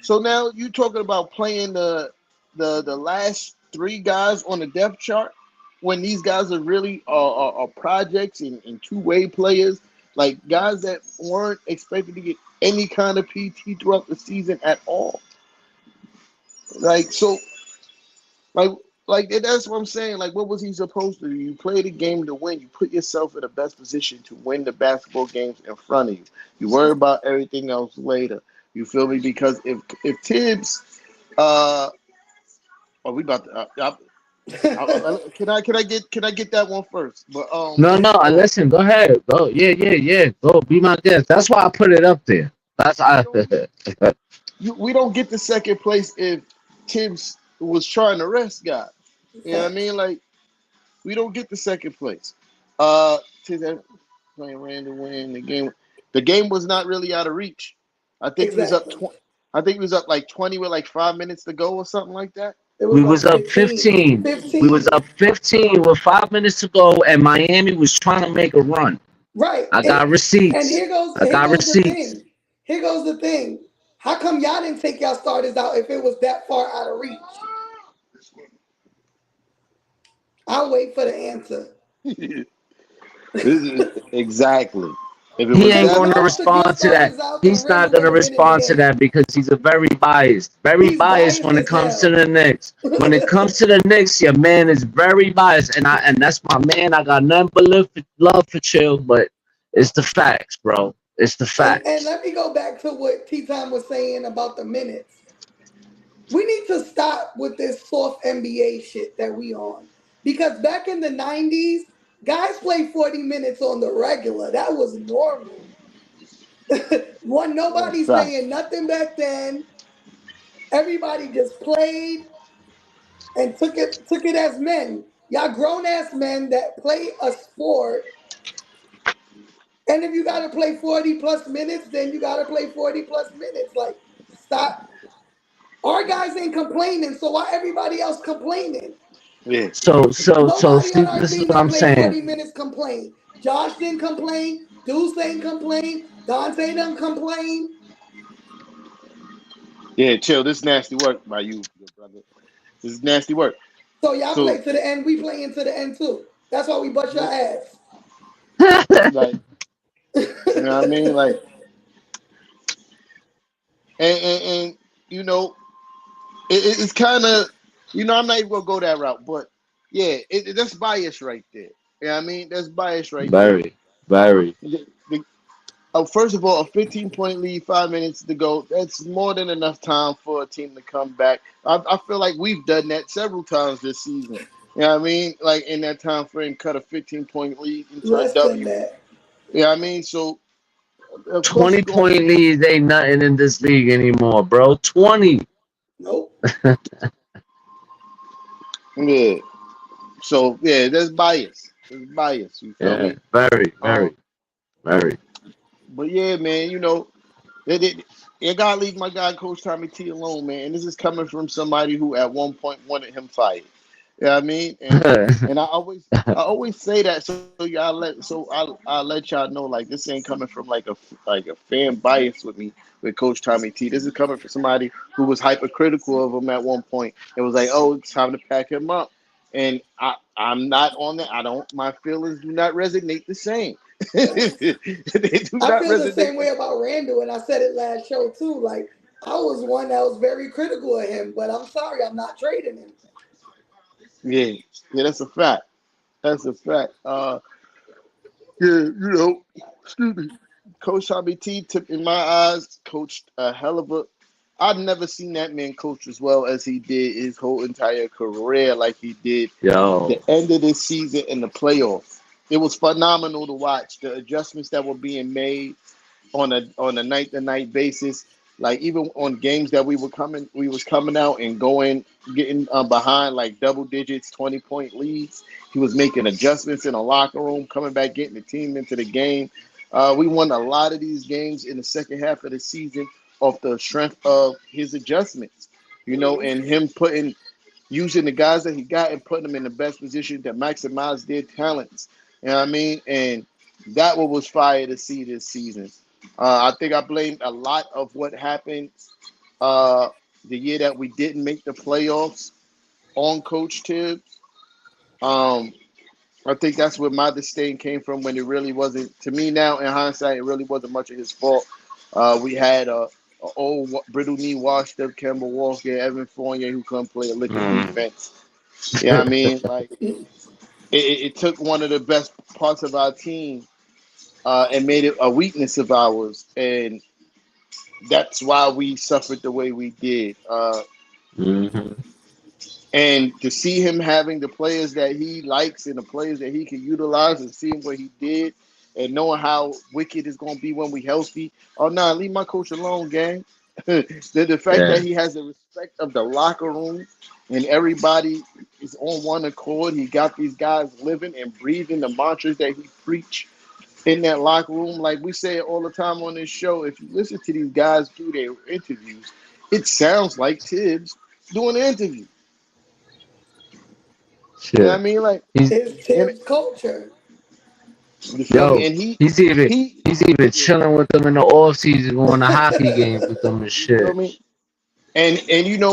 so now you talking about playing the last 3 guys on the depth chart when these guys are really are projects and two-way players, like guys that weren't expected to get any kind of PT throughout the season at all. Like so, like that's what I'm saying. Like, what was he supposed to do? You play the game to win. You put yourself in the best position to win the basketball games in front of you. You worry about everything else later. You feel me? Because if Tibbs, are we about to? Can I get that one first? But No, no, oh, listen, go ahead. Go. Yeah. Go be my guest. That's why I put it up there. That's we I don't we don't get the second place if Tibbs was trying to rest guys. You know what I Facts. mean? Like we don't get the second place. Tibbs playing Randall win the game. The game was not really out of reach. I think he was up. Exactly. I think he was up like 20 with like 5 minutes to go or something like that. It was we like was up 15. 15. We was 15. up 15 with 5 minutes to go, and Miami was trying to make a run. Right. I got And receipts. I here got goes the receipts. thing. Here goes the thing. How come y'all didn't take y'all starters out if it was that far out of reach? I'll wait for the answer. Exactly. If it He was ain't You that going to know to get respond to that. starters out because He's not Randall going would to have been in the respond to game. that because he's a very biased. Very He's biased biased when it as comes to hell. the Knicks. When it comes to the Knicks, your man is very biased, and that's my man. I got nothing but love for Chill, but it's the facts, bro. It's the And facts. let me go back to what T Time was saying about the minutes. We need to stop with this soft NBA shit that we on. Because back in the 90s, guys played 40 minutes on the regular. That was normal. One nobody fact. saying nothing back then. Everybody just played and took it as men. Y'all grown ass men that play a sport. And if you gotta play 40 plus minutes, then you gotta play 40 plus minutes. Like, stop. Our guys ain't complaining, so why everybody else complaining? Yeah. So Nobody see, on our this is team what that I'm played saying. 40 minutes complained. Josh didn't complain. Deuce ain't complain. Dante didn't complain. Yeah, chill. This is nasty work by you, good brother. This is nasty work. So y'all So, play to the end. We play into the end too. That's why we bust your ass. like, you know what I mean? Like, and you know, it's kind of, I'm not even gonna go that route, but yeah, that's bias right there. You know what I mean? That's bias right there. Very, very. The, First of all, a 15-point lead, 5 minutes to go. That's more than enough time for a team to come back. I feel like we've done that several times this season. You know what I mean? Like in that time frame, cut a 15-point lead into a Less than W. that. You know what I mean? So, of course, 20 you're going point leads ain't nothing in this league anymore, bro. 20. Nope. to. Yeah. So, yeah, there's bias. There's bias. You feel Yeah, me? very, Um, very, very. but yeah, man, you gotta leave my guy, Coach Tommy T, alone, man. And this is coming from somebody who at one point wanted him fired. You know what I mean? And I always say that I'll let y'all know, like, this ain't coming from like a fan bias with me with Coach Tommy T. This is coming from somebody who was hypercritical of him at one point. It was like, oh, it's time to pack him up. And I'm not on that. My feelings do not resonate the same. They do I not feel the same resonate way about Randall, and I said it last show too. Like I was one that was very critical of him, but I'm sorry, I'm not trading him. Yeah, yeah, that's a fact. That's a fact. Yeah, excuse me. Coach Tommy T, in my eyes, coached a hell of a. I've never seen that man coach as well as he did his whole entire career, like he did Yo, the end of this season in the playoffs. It was phenomenal to watch the adjustments that were being made on a night to night basis. Like even on games that we was coming out and getting behind like double digits, 20-point leads. He was making adjustments in the locker room, coming back, getting the team into the game. We won a lot of these games in the second half of the season off the strength of his adjustments. And him using the guys that he got and putting them in the best position to maximize their talents. You know what I mean? And that what was fire to see this season. I think I blamed a lot of what happened uh, the year that we didn't make the playoffs on Coach Tibbs. Um, I think that's where my disdain came from when it really wasn't. To me now, in hindsight, it really wasn't much of his fault. We had a old brittle knee washed up Kemba Walker, Evan Fournier, who couldn't play a lick of defense. You know what I mean? Like it took one of the best parts of our team and made it a weakness of ours, and that's why we suffered the way we did. hmm And to see him having the players that he likes and the players that he can utilize and seeing what he did and knowing how wicked it's going to be when we healthy. Oh, no, leave my coach alone, gang. The fact yeah, that he has the respect of the locker room and everybody is on one accord. He got these guys living and breathing the mantras that he preach in that locker room. Like we say it all the time on this show, if you listen to these guys do their interviews, it sounds like Tibbs doing an interview. You know what I shit. mean? Like, He's It's and Tibbs culture. you feel me? yo, And he's even he, he's even yeah, chilling with them in the off season, going to hockey games with them and you feel shit. me? And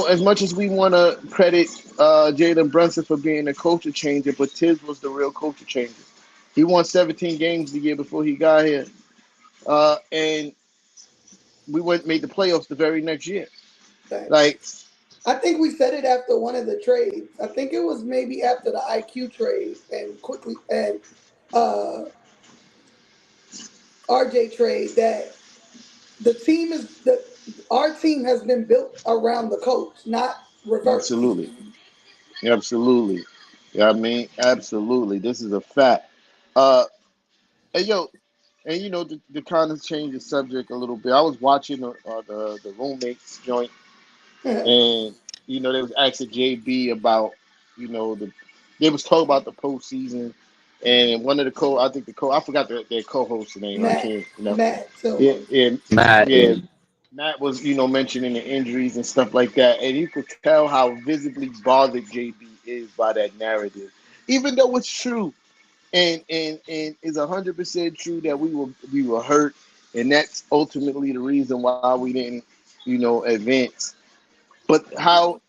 as much as we want to credit Jalen Brunson for being a culture changer, but Tibbs was the real culture changer. He won 17 games the year before he got here, and we made the playoffs the very next year. Thanks. Like, I think we said it after one of the trades. I think it was maybe after the IQ trade and quickly and uh, RJ trade that the team is the our team has been built around the coach, not reverse. absolutely, absolutely. Yeah, I mean, absolutely. This is a fact. Uh, hey, yo, and to kind of change the subject a little bit, I was watching the roommates joint, and they was asking JB about they was talking about the postseason, and one of I think I forgot their co-host's name. I Matt, can't, Matt yeah, Tillman. yeah, Matt, yeah. Matt was mentioning the injuries and stuff like that, and you could tell how visibly bothered JB is by that narrative, even though it's true. and it's 100% true that we were hurt, and that's ultimately the reason why we didn't, advance. But how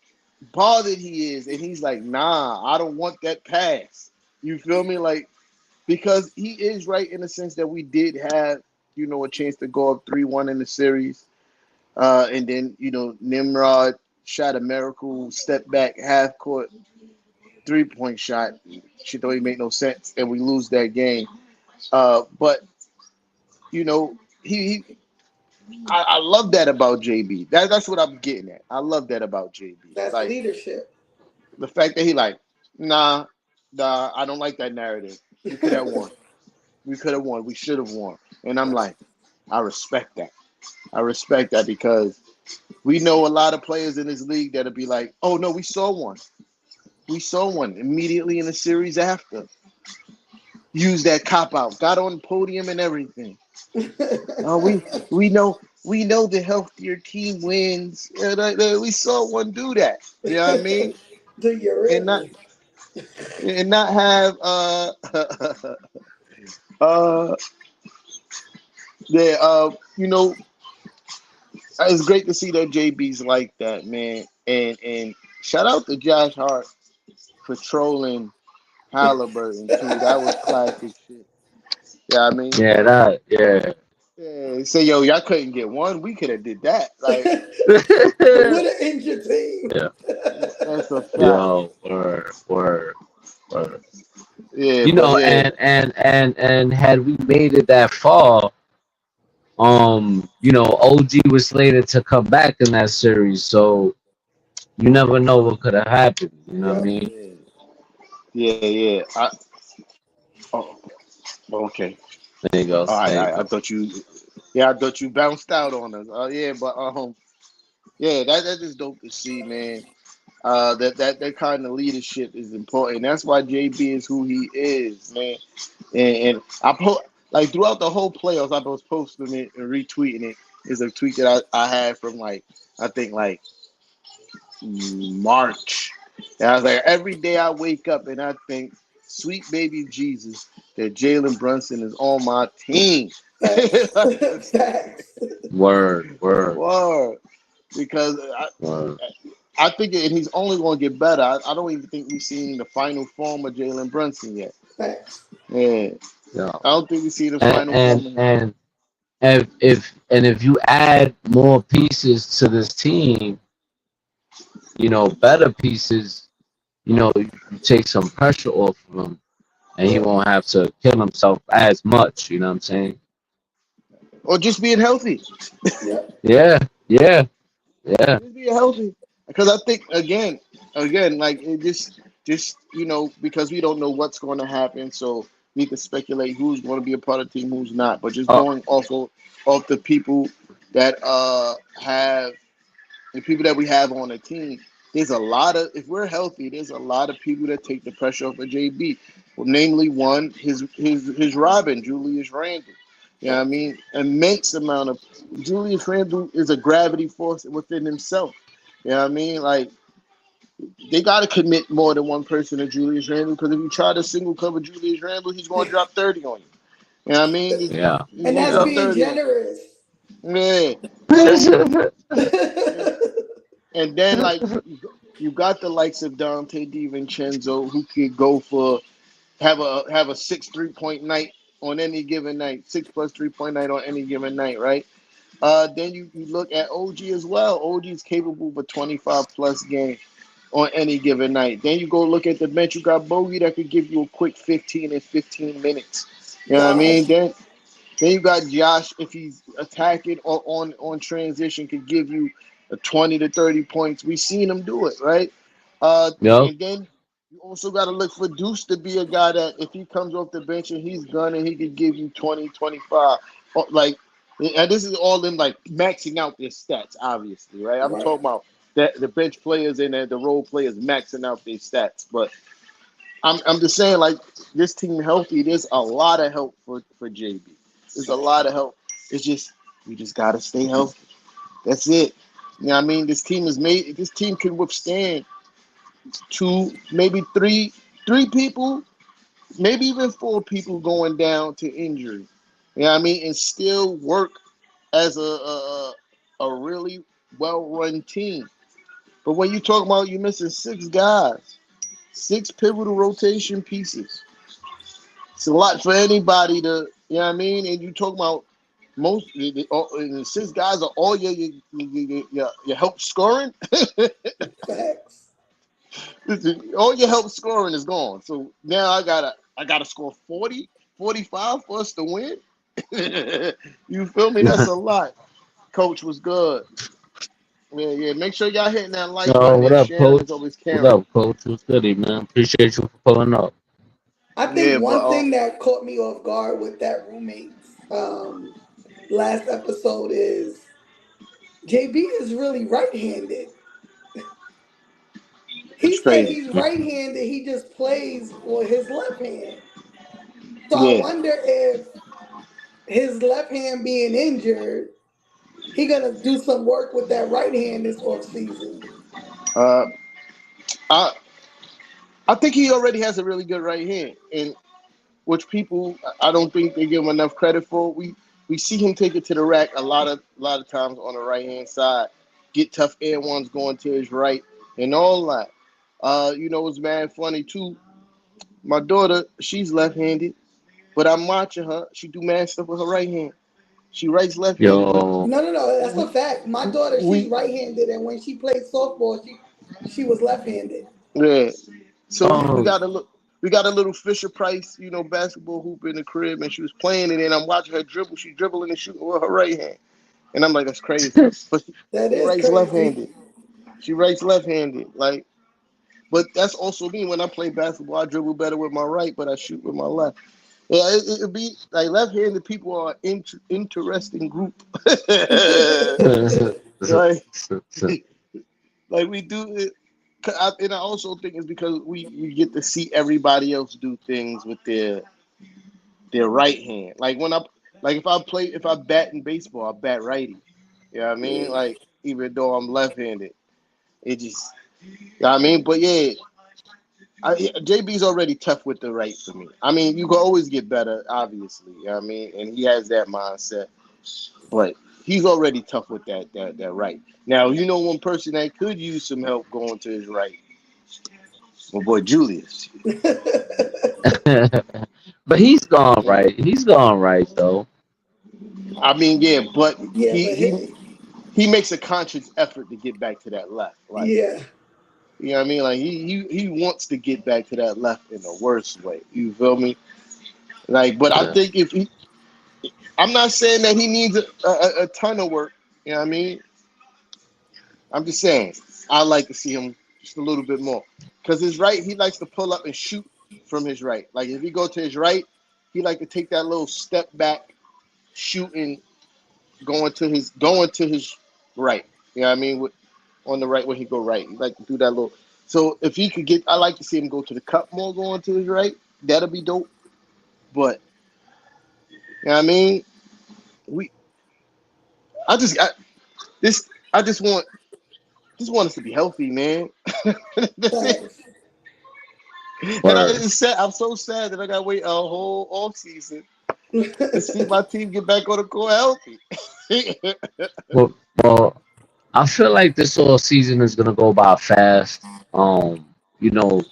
bothered he is, and he's like, nah, I don't want that pass. You feel me? Like, because he is right in the sense that we did have, a chance to go up 3-1 in the series. And then, Nimrod shot a miracle step back half court 3-point shot. Shit don't even make no sense, and we lose that game. But he I love that about JB. That's what I'm getting at. I love that about JB. That's Like leadership. the fact that he like, nah, I don't like that narrative. We could have won. We could have won. We should have won. And I'm like, I respect that. I respect that because we know a lot of players in this league that'll be like, oh no, we saw one. We saw one immediately in the series after. Use that cop out. Got on the podium and everything. We know the healthier team wins. We saw one do that. You know what I mean? Do you And not really? and not have uh yeah it's great to see that JB's like that, man. And shout out to Josh Hart for trolling Halliburton too. That was classic shit. Yeah, I mean, Yeah. yeah, say yo, y'all couldn't get one. We could have did that. Like What an injured team. Yeah. that's a fact. Yo, word. Yeah, You but know, yeah, and had we made it that far, OG was slated to come back in that series, so you never know what could have happened. You know what I Yep. mean? yeah. Oh, okay. There you go. All right, There all you right. go. I thought you bounced out on us. Yeah, but yeah, that is dope to see, man. That kind of leadership is important. That's why JB is who he is, man. And like throughout the whole playoffs, I was posting it and retweeting it. Is a tweet that I had from like I think like March. And I was like, every day I wake up and I think, sweet baby Jesus, that Jalen Brunson is on my team. Facts. Facts. Word. Word. Because Word. I think and he's only going to get better. I don't even think we've seen the final form of Jalen Brunson yet. Facts. Yeah. Yeah. I don't think we see the And final form and of him. and if you add more pieces to this team, better pieces, you take some pressure off of him, and he Yeah. won't have to kill himself as much. You know what I'm saying? Or just being healthy. Yep. Yeah. Just being healthy. Because I think, again, like it just, because we don't know what's going to happen. So we can speculate who's going to be a part of the team, who's not. But just Oh, going off the people that have the people that we have on the team, there's a lot of if we're healthy, there's a lot of people that take the pressure off of JB. Well, namely one, his Robin, Julius Randle. You know what I mean? Immense amount of Julius Randle is a gravity force within himself. You know what I mean? Like they gotta commit more than one person to Julius Randle because if you try to single cover Julius Randle, he's gonna drop 30 on you. You know what I mean? yeah. He's And gonna that's drop Yep. being 30 on generous. you. Yeah. So and then like you got the likes of Dante DiVincenzo who could go for have a 6 3-point night on any given night, 6 plus 3-point night on any given night, right? Then you look at OG as well. OG is capable of a 25 plus game on any given night. Then you go look at the bench. You got Bogey that could give you a quick 15 and 15 minutes. You know what I Josh. mean? Then you got Josh if he's attacking or on transition could give you a 20 to 30 points. We've seen him do it, right? Yep. And then you also got to look for Deuce to be a guy that if he comes off the bench and he's gunning, he could give you 20, 25. Like, and this is all in like maxing out their stats, obviously, right? I'm Right. talking about that the bench players and the role players maxing out their stats. But I'm just saying, like, this team healthy, there's a lot of help for JB. There's a lot of help. It's just we just gotta stay healthy. That's it. You know what I mean? This team can withstand two, maybe three people maybe even 4 people going down to injury. You know what I mean? And still work as a really well run team. But when you talk about you missing 6 guys, 6 pivotal rotation pieces, it's a lot for anybody to, you know what I mean? And you talk about and the 6 guys are all your help scoring. Facts. All your help scoring is gone. So now I gotta score 40, 45 for us to win. You feel me? That's a lot. Coach was good. Yeah. Make sure y'all hitting that like Yo, button. what And up, Sharon is coach? always What caring. up, coach? What's goody, man? Appreciate you for pulling up. I Yeah, think but one thing that caught me off guard with that roommate's last episode is JB is really right-handed. it's He said crazy. he's right-handed. He just plays with his left hand. So I Yeah. wonder if his left hand being injured, he gonna do some work with that right hand this off season. Uh, I I think he already has a really good right hand, and which people I don't think they give him enough credit for. We see him take it to the rack a lot of times on the right hand side, get tough air ones going to his right, and all that. It's mad funny too. My daughter, she's left handed, but I'm watching her. She do mad stuff with her right hand. She writes left handed, but Yo, No, that's a we fact. My daughter, she's we right-handed, and when she played softball, she was left-handed. yeah. So we um, got a look. We got a little Fisher Price, basketball hoop in the crib, and she was playing it, and I'm watching her dribble. She's dribbling and shooting with her right hand, and I'm like, that's crazy. But That she is writes crazy. left-handed. She writes left-handed. Like, but that's also me. When I play basketball, I dribble better with my right, but I shoot with my left. Yeah, it'd be like left-handed people are an interesting group. like, like we do it. And I also think it's because we get to see everybody else do things with their right hand. Like if I bat in baseball, I bat righty. You know what I mean? Yeah. Like even though I'm left-handed, it just you know what I mean. But yeah, JB's already tough with the right for me. I mean, you can always get better, obviously. You know what I mean? And he has that mindset, but he's already tough with that right. Now, one person that could use some help going to his right, my boy Julius. but he's gone right. He's gone right though. I mean, yeah, but Yeah, he but he he makes a conscious effort to get back to that left. Like, yeah, you know what I mean? Like he wants to get back to that left in the worst way. You feel me? Like, but I Yeah. think I'm not saying that he needs a ton of work. You know what I mean? I'm just saying I like to see him just a little bit more because his right, he likes to pull up and shoot from his right. Like if he go to his right, he like to take that little step back, shooting, going to his right. You know what I mean? On the right when he go right, he like to do that little. So if he could I like to see him go to the cup more, going to his right. That'll be dope. But you know what I mean? We, I just, I, this, I just want us to be healthy, man. That's it. thanks. And Word. it's sad. I'm so sad that I got to wait a whole off season to see my team get back on the court healthy. Well, I feel like this whole season is gonna go by fast. You know,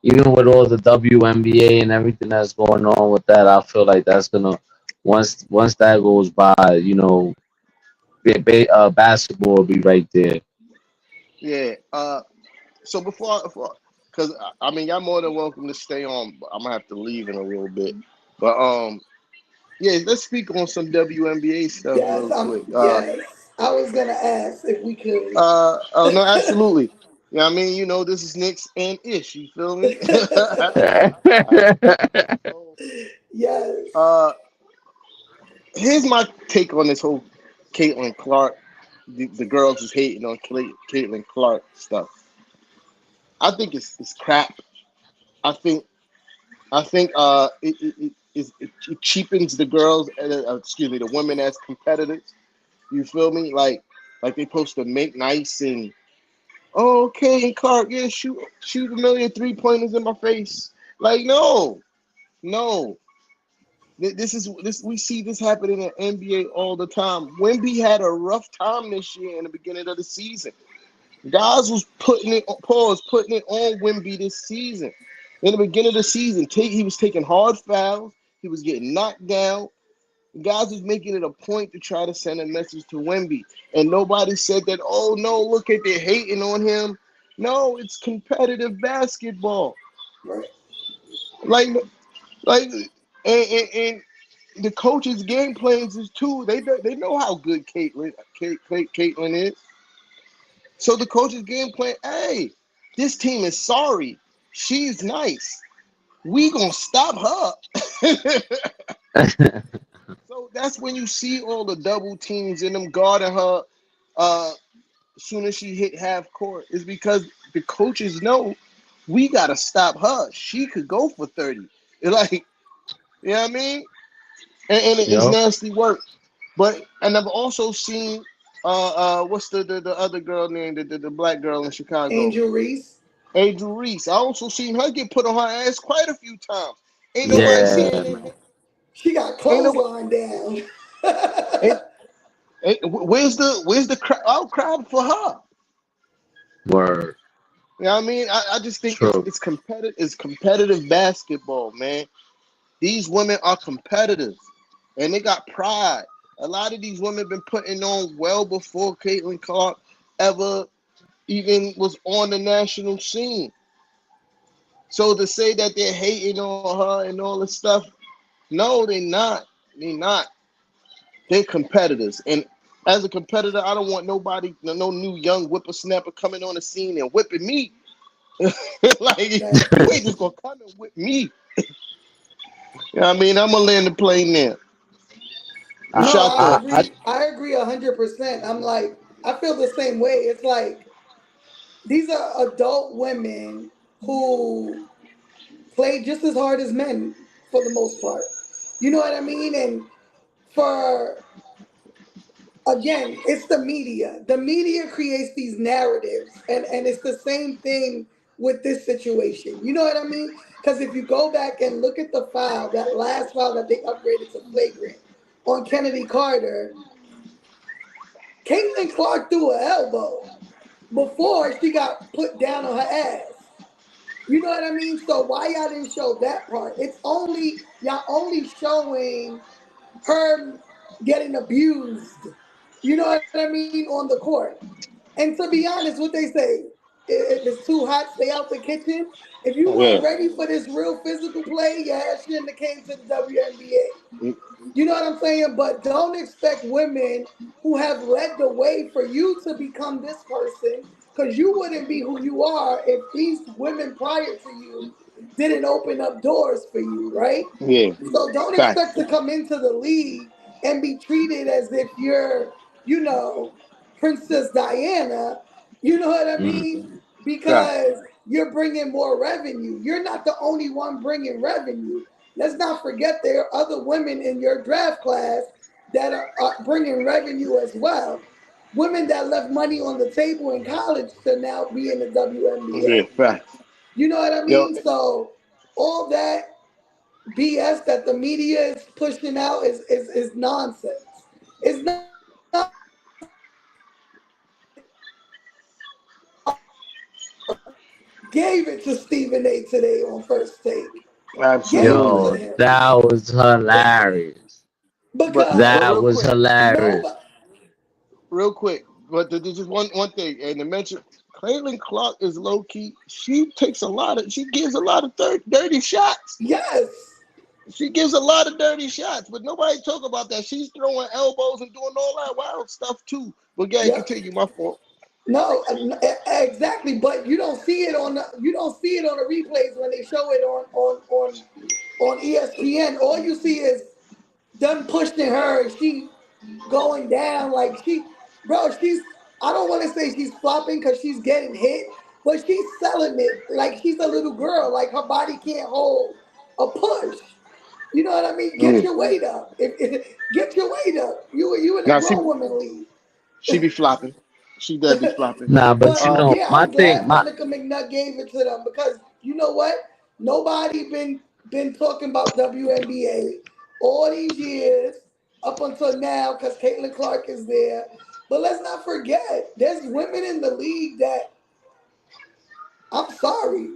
even with all the WNBA and everything that's going on with that, I feel like that's gonna once that goes by, basketball will be right there. Yeah. So because I mean, y'all more than welcome to stay on. But I'm gonna have to leave in a little bit. But yeah, let's speak on some WNBA stuff Yes, real quick. yes. I was gonna ask if we could. Oh no, absolutely. Yeah, I mean, this is Knicks N Ish. You feel me? So, Yes. uh, here's my take on this whole Caitlin Clark. The girls is hating on Caitlin Clark stuff. I think it's crap. I think it cheapens the girls. Excuse me, the women as competitors. You feel me? Like they supposed to make nice and okay, Clark, yeah, shoot a million 3-pointers in my face. Like, no. No. This we see this happening in the NBA all the time. Wemby had a rough time this year in the beginning of the season. Guys was putting it on Wemby this season. In the beginning of the season, he was taking hard fouls. He was getting knocked down. Guys was making it a point to try to send a message to Wemby, and nobody said that. Oh no, look at they're hating on him. No, it's competitive basketball. Right. Like, and the coaches' game plans is too. They know how good Caitlin is. So the coach's game plan, hey, this team is sorry. She's nice. We gonna stop her. So that's when you see all the double teams in them guarding her as soon as she hit half court. Is because the coaches know we gotta stop her. She could go for 30. Like, you know what I mean? And it's Yo, nasty work. And I've also seen what's the other girl named the black girl in Chicago? Angel Reese. Angel Reese. I also seen her get put on her ass quite a few times. Ain't nobody Yeah, seen yeah, man. man. She got ain't nobody clothesline down. ain't, where's the crowd for her? Word. You know what I mean? I just think True. it's competitive basketball, man. These women are competitors and they got pride. A lot of these women been putting on well before Caitlin Clark ever even was on the national scene. So to say that they're hating on her and all this stuff, no, they're not. They're not. They're competitors. And as a competitor, I don't want nobody, no new young whippersnapper coming on the scene and whipping me. Like, That's you ain't true. just gonna come and whip me. You know what I mean? I'm gonna land the plane there. I, No, Shot I though. I, agree. I agree 100%. I'm like, I feel the same way. It's like these are adult women who play just as hard as men for the most part. You know what I mean? And for again, it's the media. The media creates these narratives, and it's the same thing with this situation. You know what I mean? Because if you go back and look at the file, that last file that they upgraded to flagrant on Kennedy Carter, Caitlin Clark threw her elbow before she got put down on her ass. You know what I mean? So why y'all didn't show that part? It's only y'all only showing her getting abused. You know what I mean on the court. And to be honest, what they say, if it's too hot, stay out the kitchen. If you weren't Yeah. ready for this real physical play, your ass shouldn't have came to the WNBA. Mm, You know what I'm saying? But don't expect women who have led the way for you to become this person, because you wouldn't be who you are if these women prior to you didn't open up doors for you, right? yeah. So don't Facts. expect to come into the league and be treated as if you're, you know, Princess Diana. You know what I mm, mean? Facts. Because you're bringing more revenue. You're not the only one bringing revenue. Let's not forget there are other women in your draft class that are bringing revenue as well. Women that left money on the table in college to now be in the Yeah. WNBA. Facts. You know what I Yo. mean? So all that BS that the media is pushing out is nonsense. It's nonsense. Gave it to Stephen A. today on First Take. Gave it Absolutely. to yo, him that was hilarious. But because That real was quick, hilarious. nobody. real quick. But there's just one thing, and to mention, Caitlin Clark is low key. She gives a lot of dirty shots. Yes, She gives a lot of dirty shots, but nobody talk about that. She's throwing elbows and doing all that wild stuff too. But yeah, yep. continue. My fault. No, exactly. But you don't see it on the replays when they show it on ESPN. All you see is them pushing her and she going down like she's I don't want to say she's flopping because she's getting hit, but she's selling it like she's a little girl, like her body can't hold a push. You know what I mean? Get Mm. your weight up. Get your weight up. You in a Now grown woman league. she be flopping. She does be flopping. Nah, but But yeah, my I'm thing, glad my Monica McNutt gave it to them because you know what? Nobody been been talking about WNBA all these years up until now because Caitlin Clark is there. But let's not forget, there's women in the league that, I'm sorry,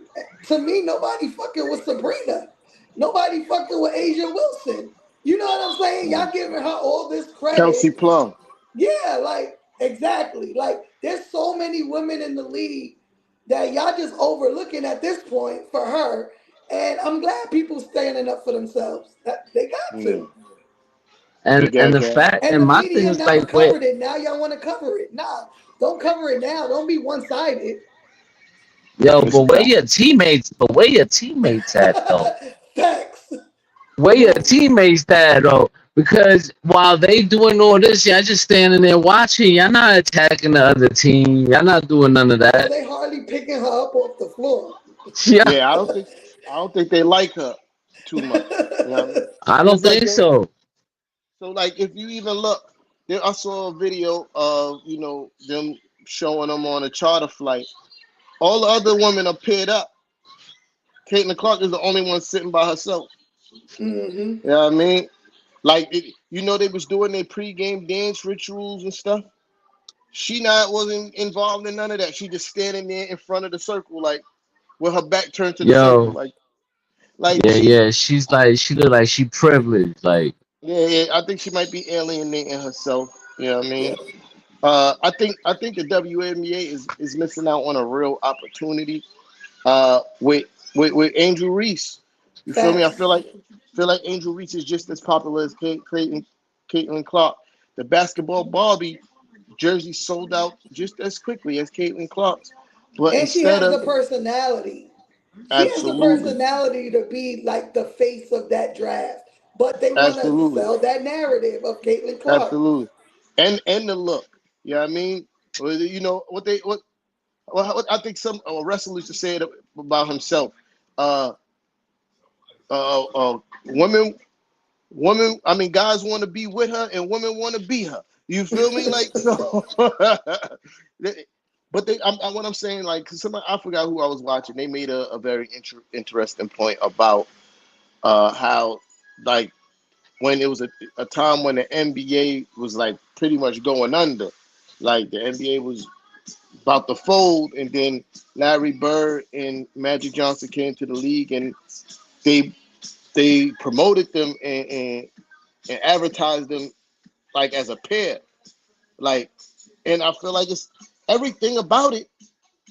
to me, nobody fucking with Sabrina. Nobody fucking with Asia Wilson. You know what I'm saying? Y'all giving her all this Kelsey credit. Plum. Yeah, like, exactly. Like, there's so many women in the league that y'all just overlooking at this point for her. And I'm glad people standing up for themselves. They got Yeah, to. they And got the that. fact And and the my thing media is never like, wait, covered it. Now y'all want to cover it. Nah, don't cover it now. Don't be one-sided. yo, It's a fact. but where your teammates at though? Facts. Where your teammates at though? Because while they doing all this, y'all just standing there watching. Y'all not attacking the other team. Y'all not doing none of No, that. they hardly picking her up off the floor. Yeah, Yeah, I don't think they like her too much. You know what I mean? I And don't it's like think they, so. so like if you even look, there I saw a video of them showing them on a charter flight. All the other women are paired up. Caitlin Clark is the only one sitting by herself. Mm-hmm. You know what I mean? Like they was doing their pregame dance rituals and stuff. She not wasn't involved in none of that. She just standing there in front of the circle, like with her back turned to the circle, Yo, like yeah, yeah. She look like she privileged. Like, yeah. I think she might be alienating herself. You know what I Yeah. mean? I think the WNBA is missing out on a real opportunity. With Angel Reese, you feel me? I Facts. feel like Angel Reese is just as popular as Caitlin Clark. The basketball Barbie jersey sold out just as quickly as Caitlin Clark's, but And she instead has the of personality. She has the absolutely, personality to be like the face of that draft. But they want to absolutely, sell that narrative of Caitlin Clark. absolutely, and the look, you know what I mean? You know what they what I think some wrestler used to say it about himself. Uh, women, I mean, guys want to be with her, and women want to be her. You feel me? Like so. But what I'm saying, like, cause somebody I forgot who I was watching. They made a very interesting point about how like when it was a time when the NBA was like pretty much going under, like the NBA was about to fold, and then Larry Bird and Magic Johnson came to the league, and they they promoted them and advertised them like as a pair, like, and I feel like it's everything about it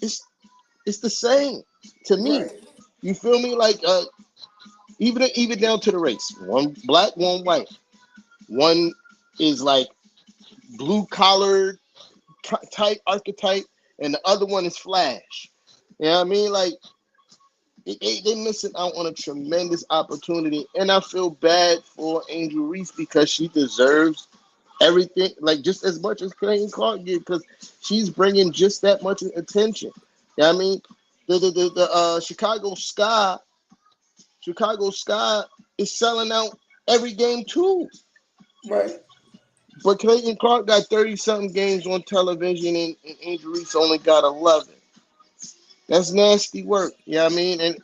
is it's the same to me. Right. You feel me? Like even down to the race, one black, one white, one is like blue collar type archetype, and the other one is Flash. You know what I mean? Like they missing out on a tremendous opportunity, and I feel bad for Angel Reese because she deserves everything, like just as much as Clayton Clark did, because she's bringing just that much attention. You know what I mean? The Chicago Sky is selling out every game too. Right. But Clayton Clark got 30 something games on television, and Angel Reese only got 11. That's nasty work. You know what I mean? And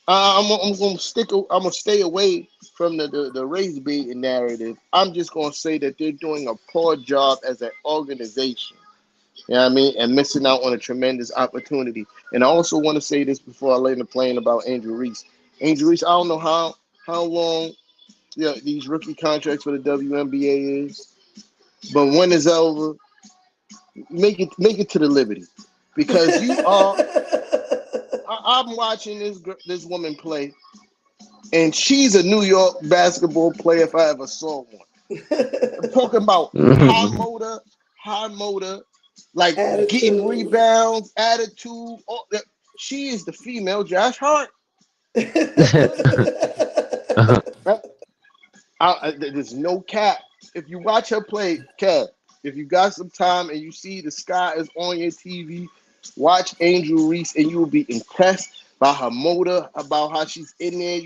I'm gonna stay away from the race baiting narrative. I'm just gonna say that they're doing a poor job as an organization. You know what I mean? And missing out on a tremendous opportunity. And I also want to say this before I lay in the plane about Angel Reese. Angel Reese, I don't know how long these rookie contracts for the WNBA is, but when it's over, make it to the Liberty, because you are. I'm watching this woman play, and she's a New York basketball player if I ever saw one. I'm talking about high motor, like getting Attitude. rebounds, attitude. All that. She is the female Josh Hart. There's no cap. If you watch her play, Kev, if you got some time and you see the sky is on your TV, watch Angel Reese, and you will be impressed by her motor, about how she's in there,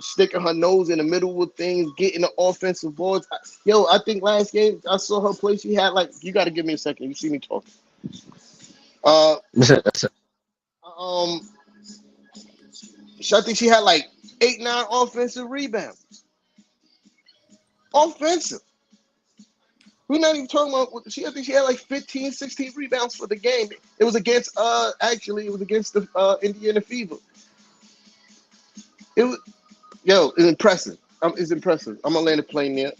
sticking her nose in the middle of things, getting the offensive boards. Yo, I think last game I saw her play. She had like, you got to give me a second. You see me talking. Uh, um, I think she had like 8, 9 offensive rebounds. Offensive. We're not even talking about. I think she had like 15, 16 rebounds for the game. It was against. Actually, it was against the Indiana Fever. It was. It's impressive. It's impressive. I'm gonna land a plane there.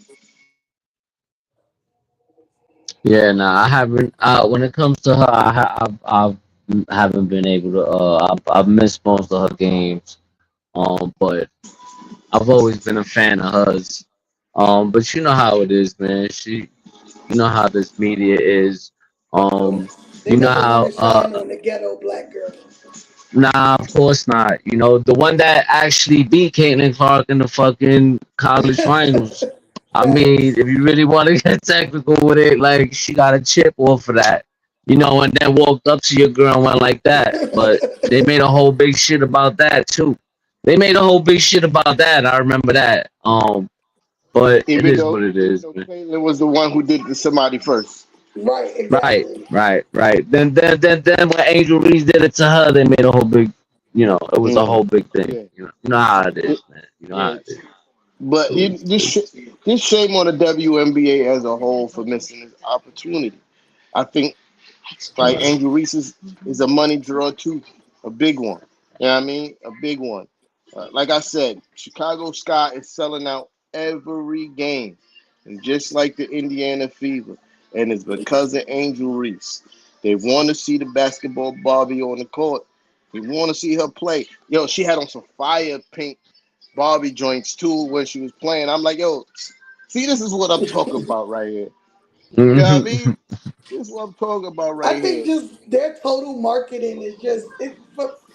Yeah, nah, I haven't. When it comes to her, haven't been able to. I've missed most of her games. But I've always been a fan of hers. But you know how it is, man. You know how this media is. Um, They you know never want how. to shine on the ghetto black girl. Nah, of course not. You know, the one that actually beat Caitlin Clark in the fucking college finals. I mean, Facts. if you really want to get technical with it, like she got a chip off of that. You know, and then walked up to your girl and went like that. But they made a whole big shit about that too. They made a whole big shit about that. I remember that. But it Even is though, what it even is, though man. Caitlyn was the one who did it to somebody first. Right, Right, exactly. right. Then when Angel Reese did it to her, they made a whole big, it was a whole big thing. Yeah. You know how it It- is, man. You know how yeah. it is. But this shame on the WNBA as a whole for missing this opportunity. I think like Angel Reese is a money draw too, a big one. You know what I mean? A big one. Like I said, Chicago Sky is selling out every game, and just like the Indiana Fever, and it's because of Angel Reese. They want to see the basketball Barbie on the court. They want to see her play. Yo, she had on some fire pink Barbie joints too when she was playing. I'm like, yo, see, this is what I'm talking about right here. You know what I mean? This is what I'm talking about I right think here. just their total marketing is just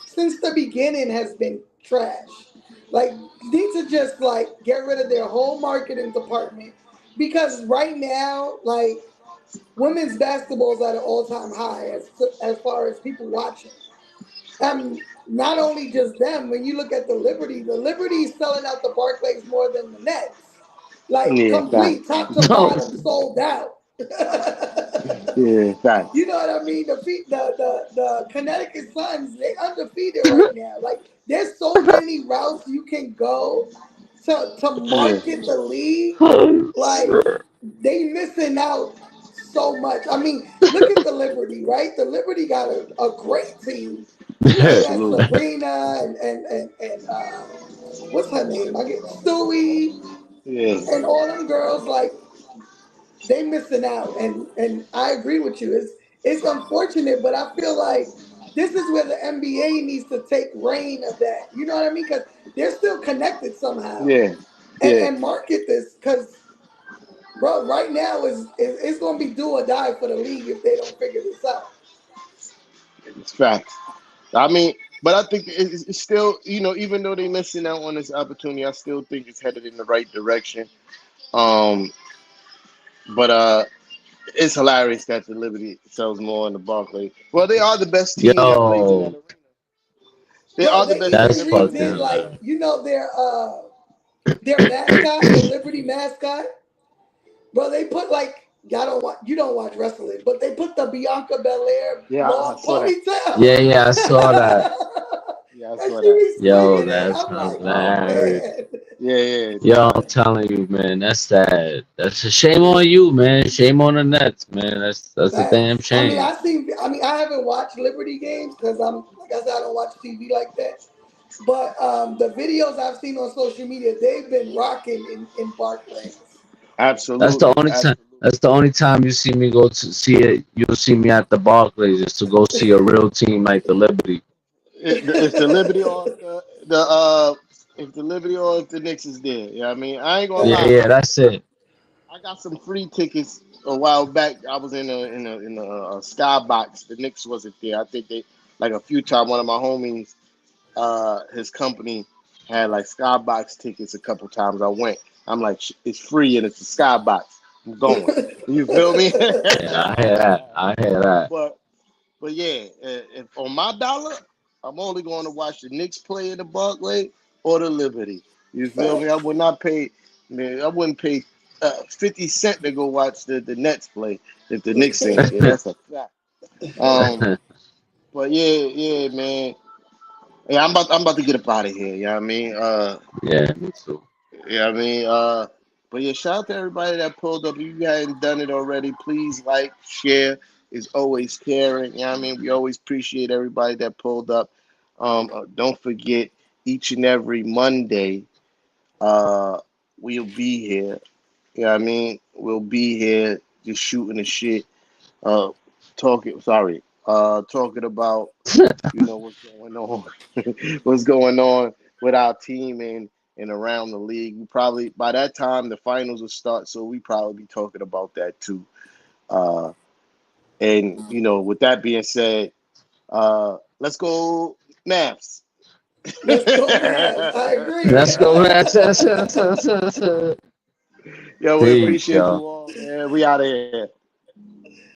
since the beginning has been trash. Like need to just like get rid of their whole marketing department because right now, like women's basketball is at an all time high as far as people watching. Not only just them. When you look at the Liberty is selling out the Barclays more than the Nets. Like Yeah, complete facts. top to No, bottom, sold out. Yeah, facts. You know what I mean? The Connecticut Suns, they undefeated right now. Like there's so many routes you can go to Yeah. market the league. Like they missing out so much. I mean, look at the Liberty, right? The Liberty got a great team. You know, they got Absolutely. Sabrina and what's her name? I get Stewie Yeah. and all them girls. Like they missing out, and I agree with you. It's unfortunate, but I feel like this is where the NBA needs to take reign of that. You know what I mean? Because they're still connected somehow, Yeah. Yeah. and market this because. Bro, right now it's gonna be do or die for the league if they don't figure this out. It's facts. I mean, but I think it's still, even though they're missing out on this opportunity, I still think it's headed in the right direction. Um, but it's hilarious that the Liberty sells more in the Barclays. Well, they are the best team that plays in that yo, arena. They Yo, are the they best team that's even that plays in fucking that redid arena. like hilarious. their mascot, the Liberty mascot. Bro, they put like y'all don't watch you don't watch wrestling, but they put the Bianca Belair Yeah, I long saw that. ponytail. Yeah, I saw that. Yeah, I And saw she that. be Yo, swinging it. that's I'm like, oh hilarious. man. Yeah, yeah, Yo, I'm telling you, man, that's sad. That's a shame on you, man. Shame on the Nets, man. That's a damn Facts. shame. I haven't watched Liberty games because I'm like I said, I don't watch TV like that. But the videos I've seen on social media, they've been rocking in Barclays. That's the absolutely, only time. absolutely. That's the only time you see me go to see it. You'll see me at the Barclays is to go see a real team like the Liberty. If the Liberty or if the Liberty or if the Knicks is there, I mean, I ain't gonna Yeah, lie. Facts. yeah, that's it. I got some free tickets a while back. I was in a skybox. The Knicks wasn't there. I think they like a few times. One of my homies, his company had like skybox tickets a couple times. I went. I'm like, it's free and it's a skybox. I'm going. You feel me? Yeah, I hear that. I hear that. but but yeah, if on my dollar, I'm only going to watch the Knicks play in the Barclay or the Liberty. You feel me? I Facts. would not pay. Man, I wouldn't pay 50 cents to go watch the Nets play if the Knicks ain't there. That's a fact. Um, but yeah, man. Yeah, I'm about to get up out of here. You know what I mean? Yeah, me too. Yeah, I mean, but yeah, shout out to everybody that pulled up. If you hadn't done it already, please like, share. Is always caring. You know what I mean? We always appreciate everybody that pulled up. Don't forget, each and every Monday, uh, we'll be here. You know what I mean? We'll be here just shooting the shit, uh, talking about what's going on, what's going on with our team and around the league. We probably by that time the finals will start, so we probably be talking about that too. Uh, and with that being said, let's go Naps. Let's go, Mavs. I agree. Let's go, man. Yo, we Peace, appreciate you y'all. all, man. We out of here.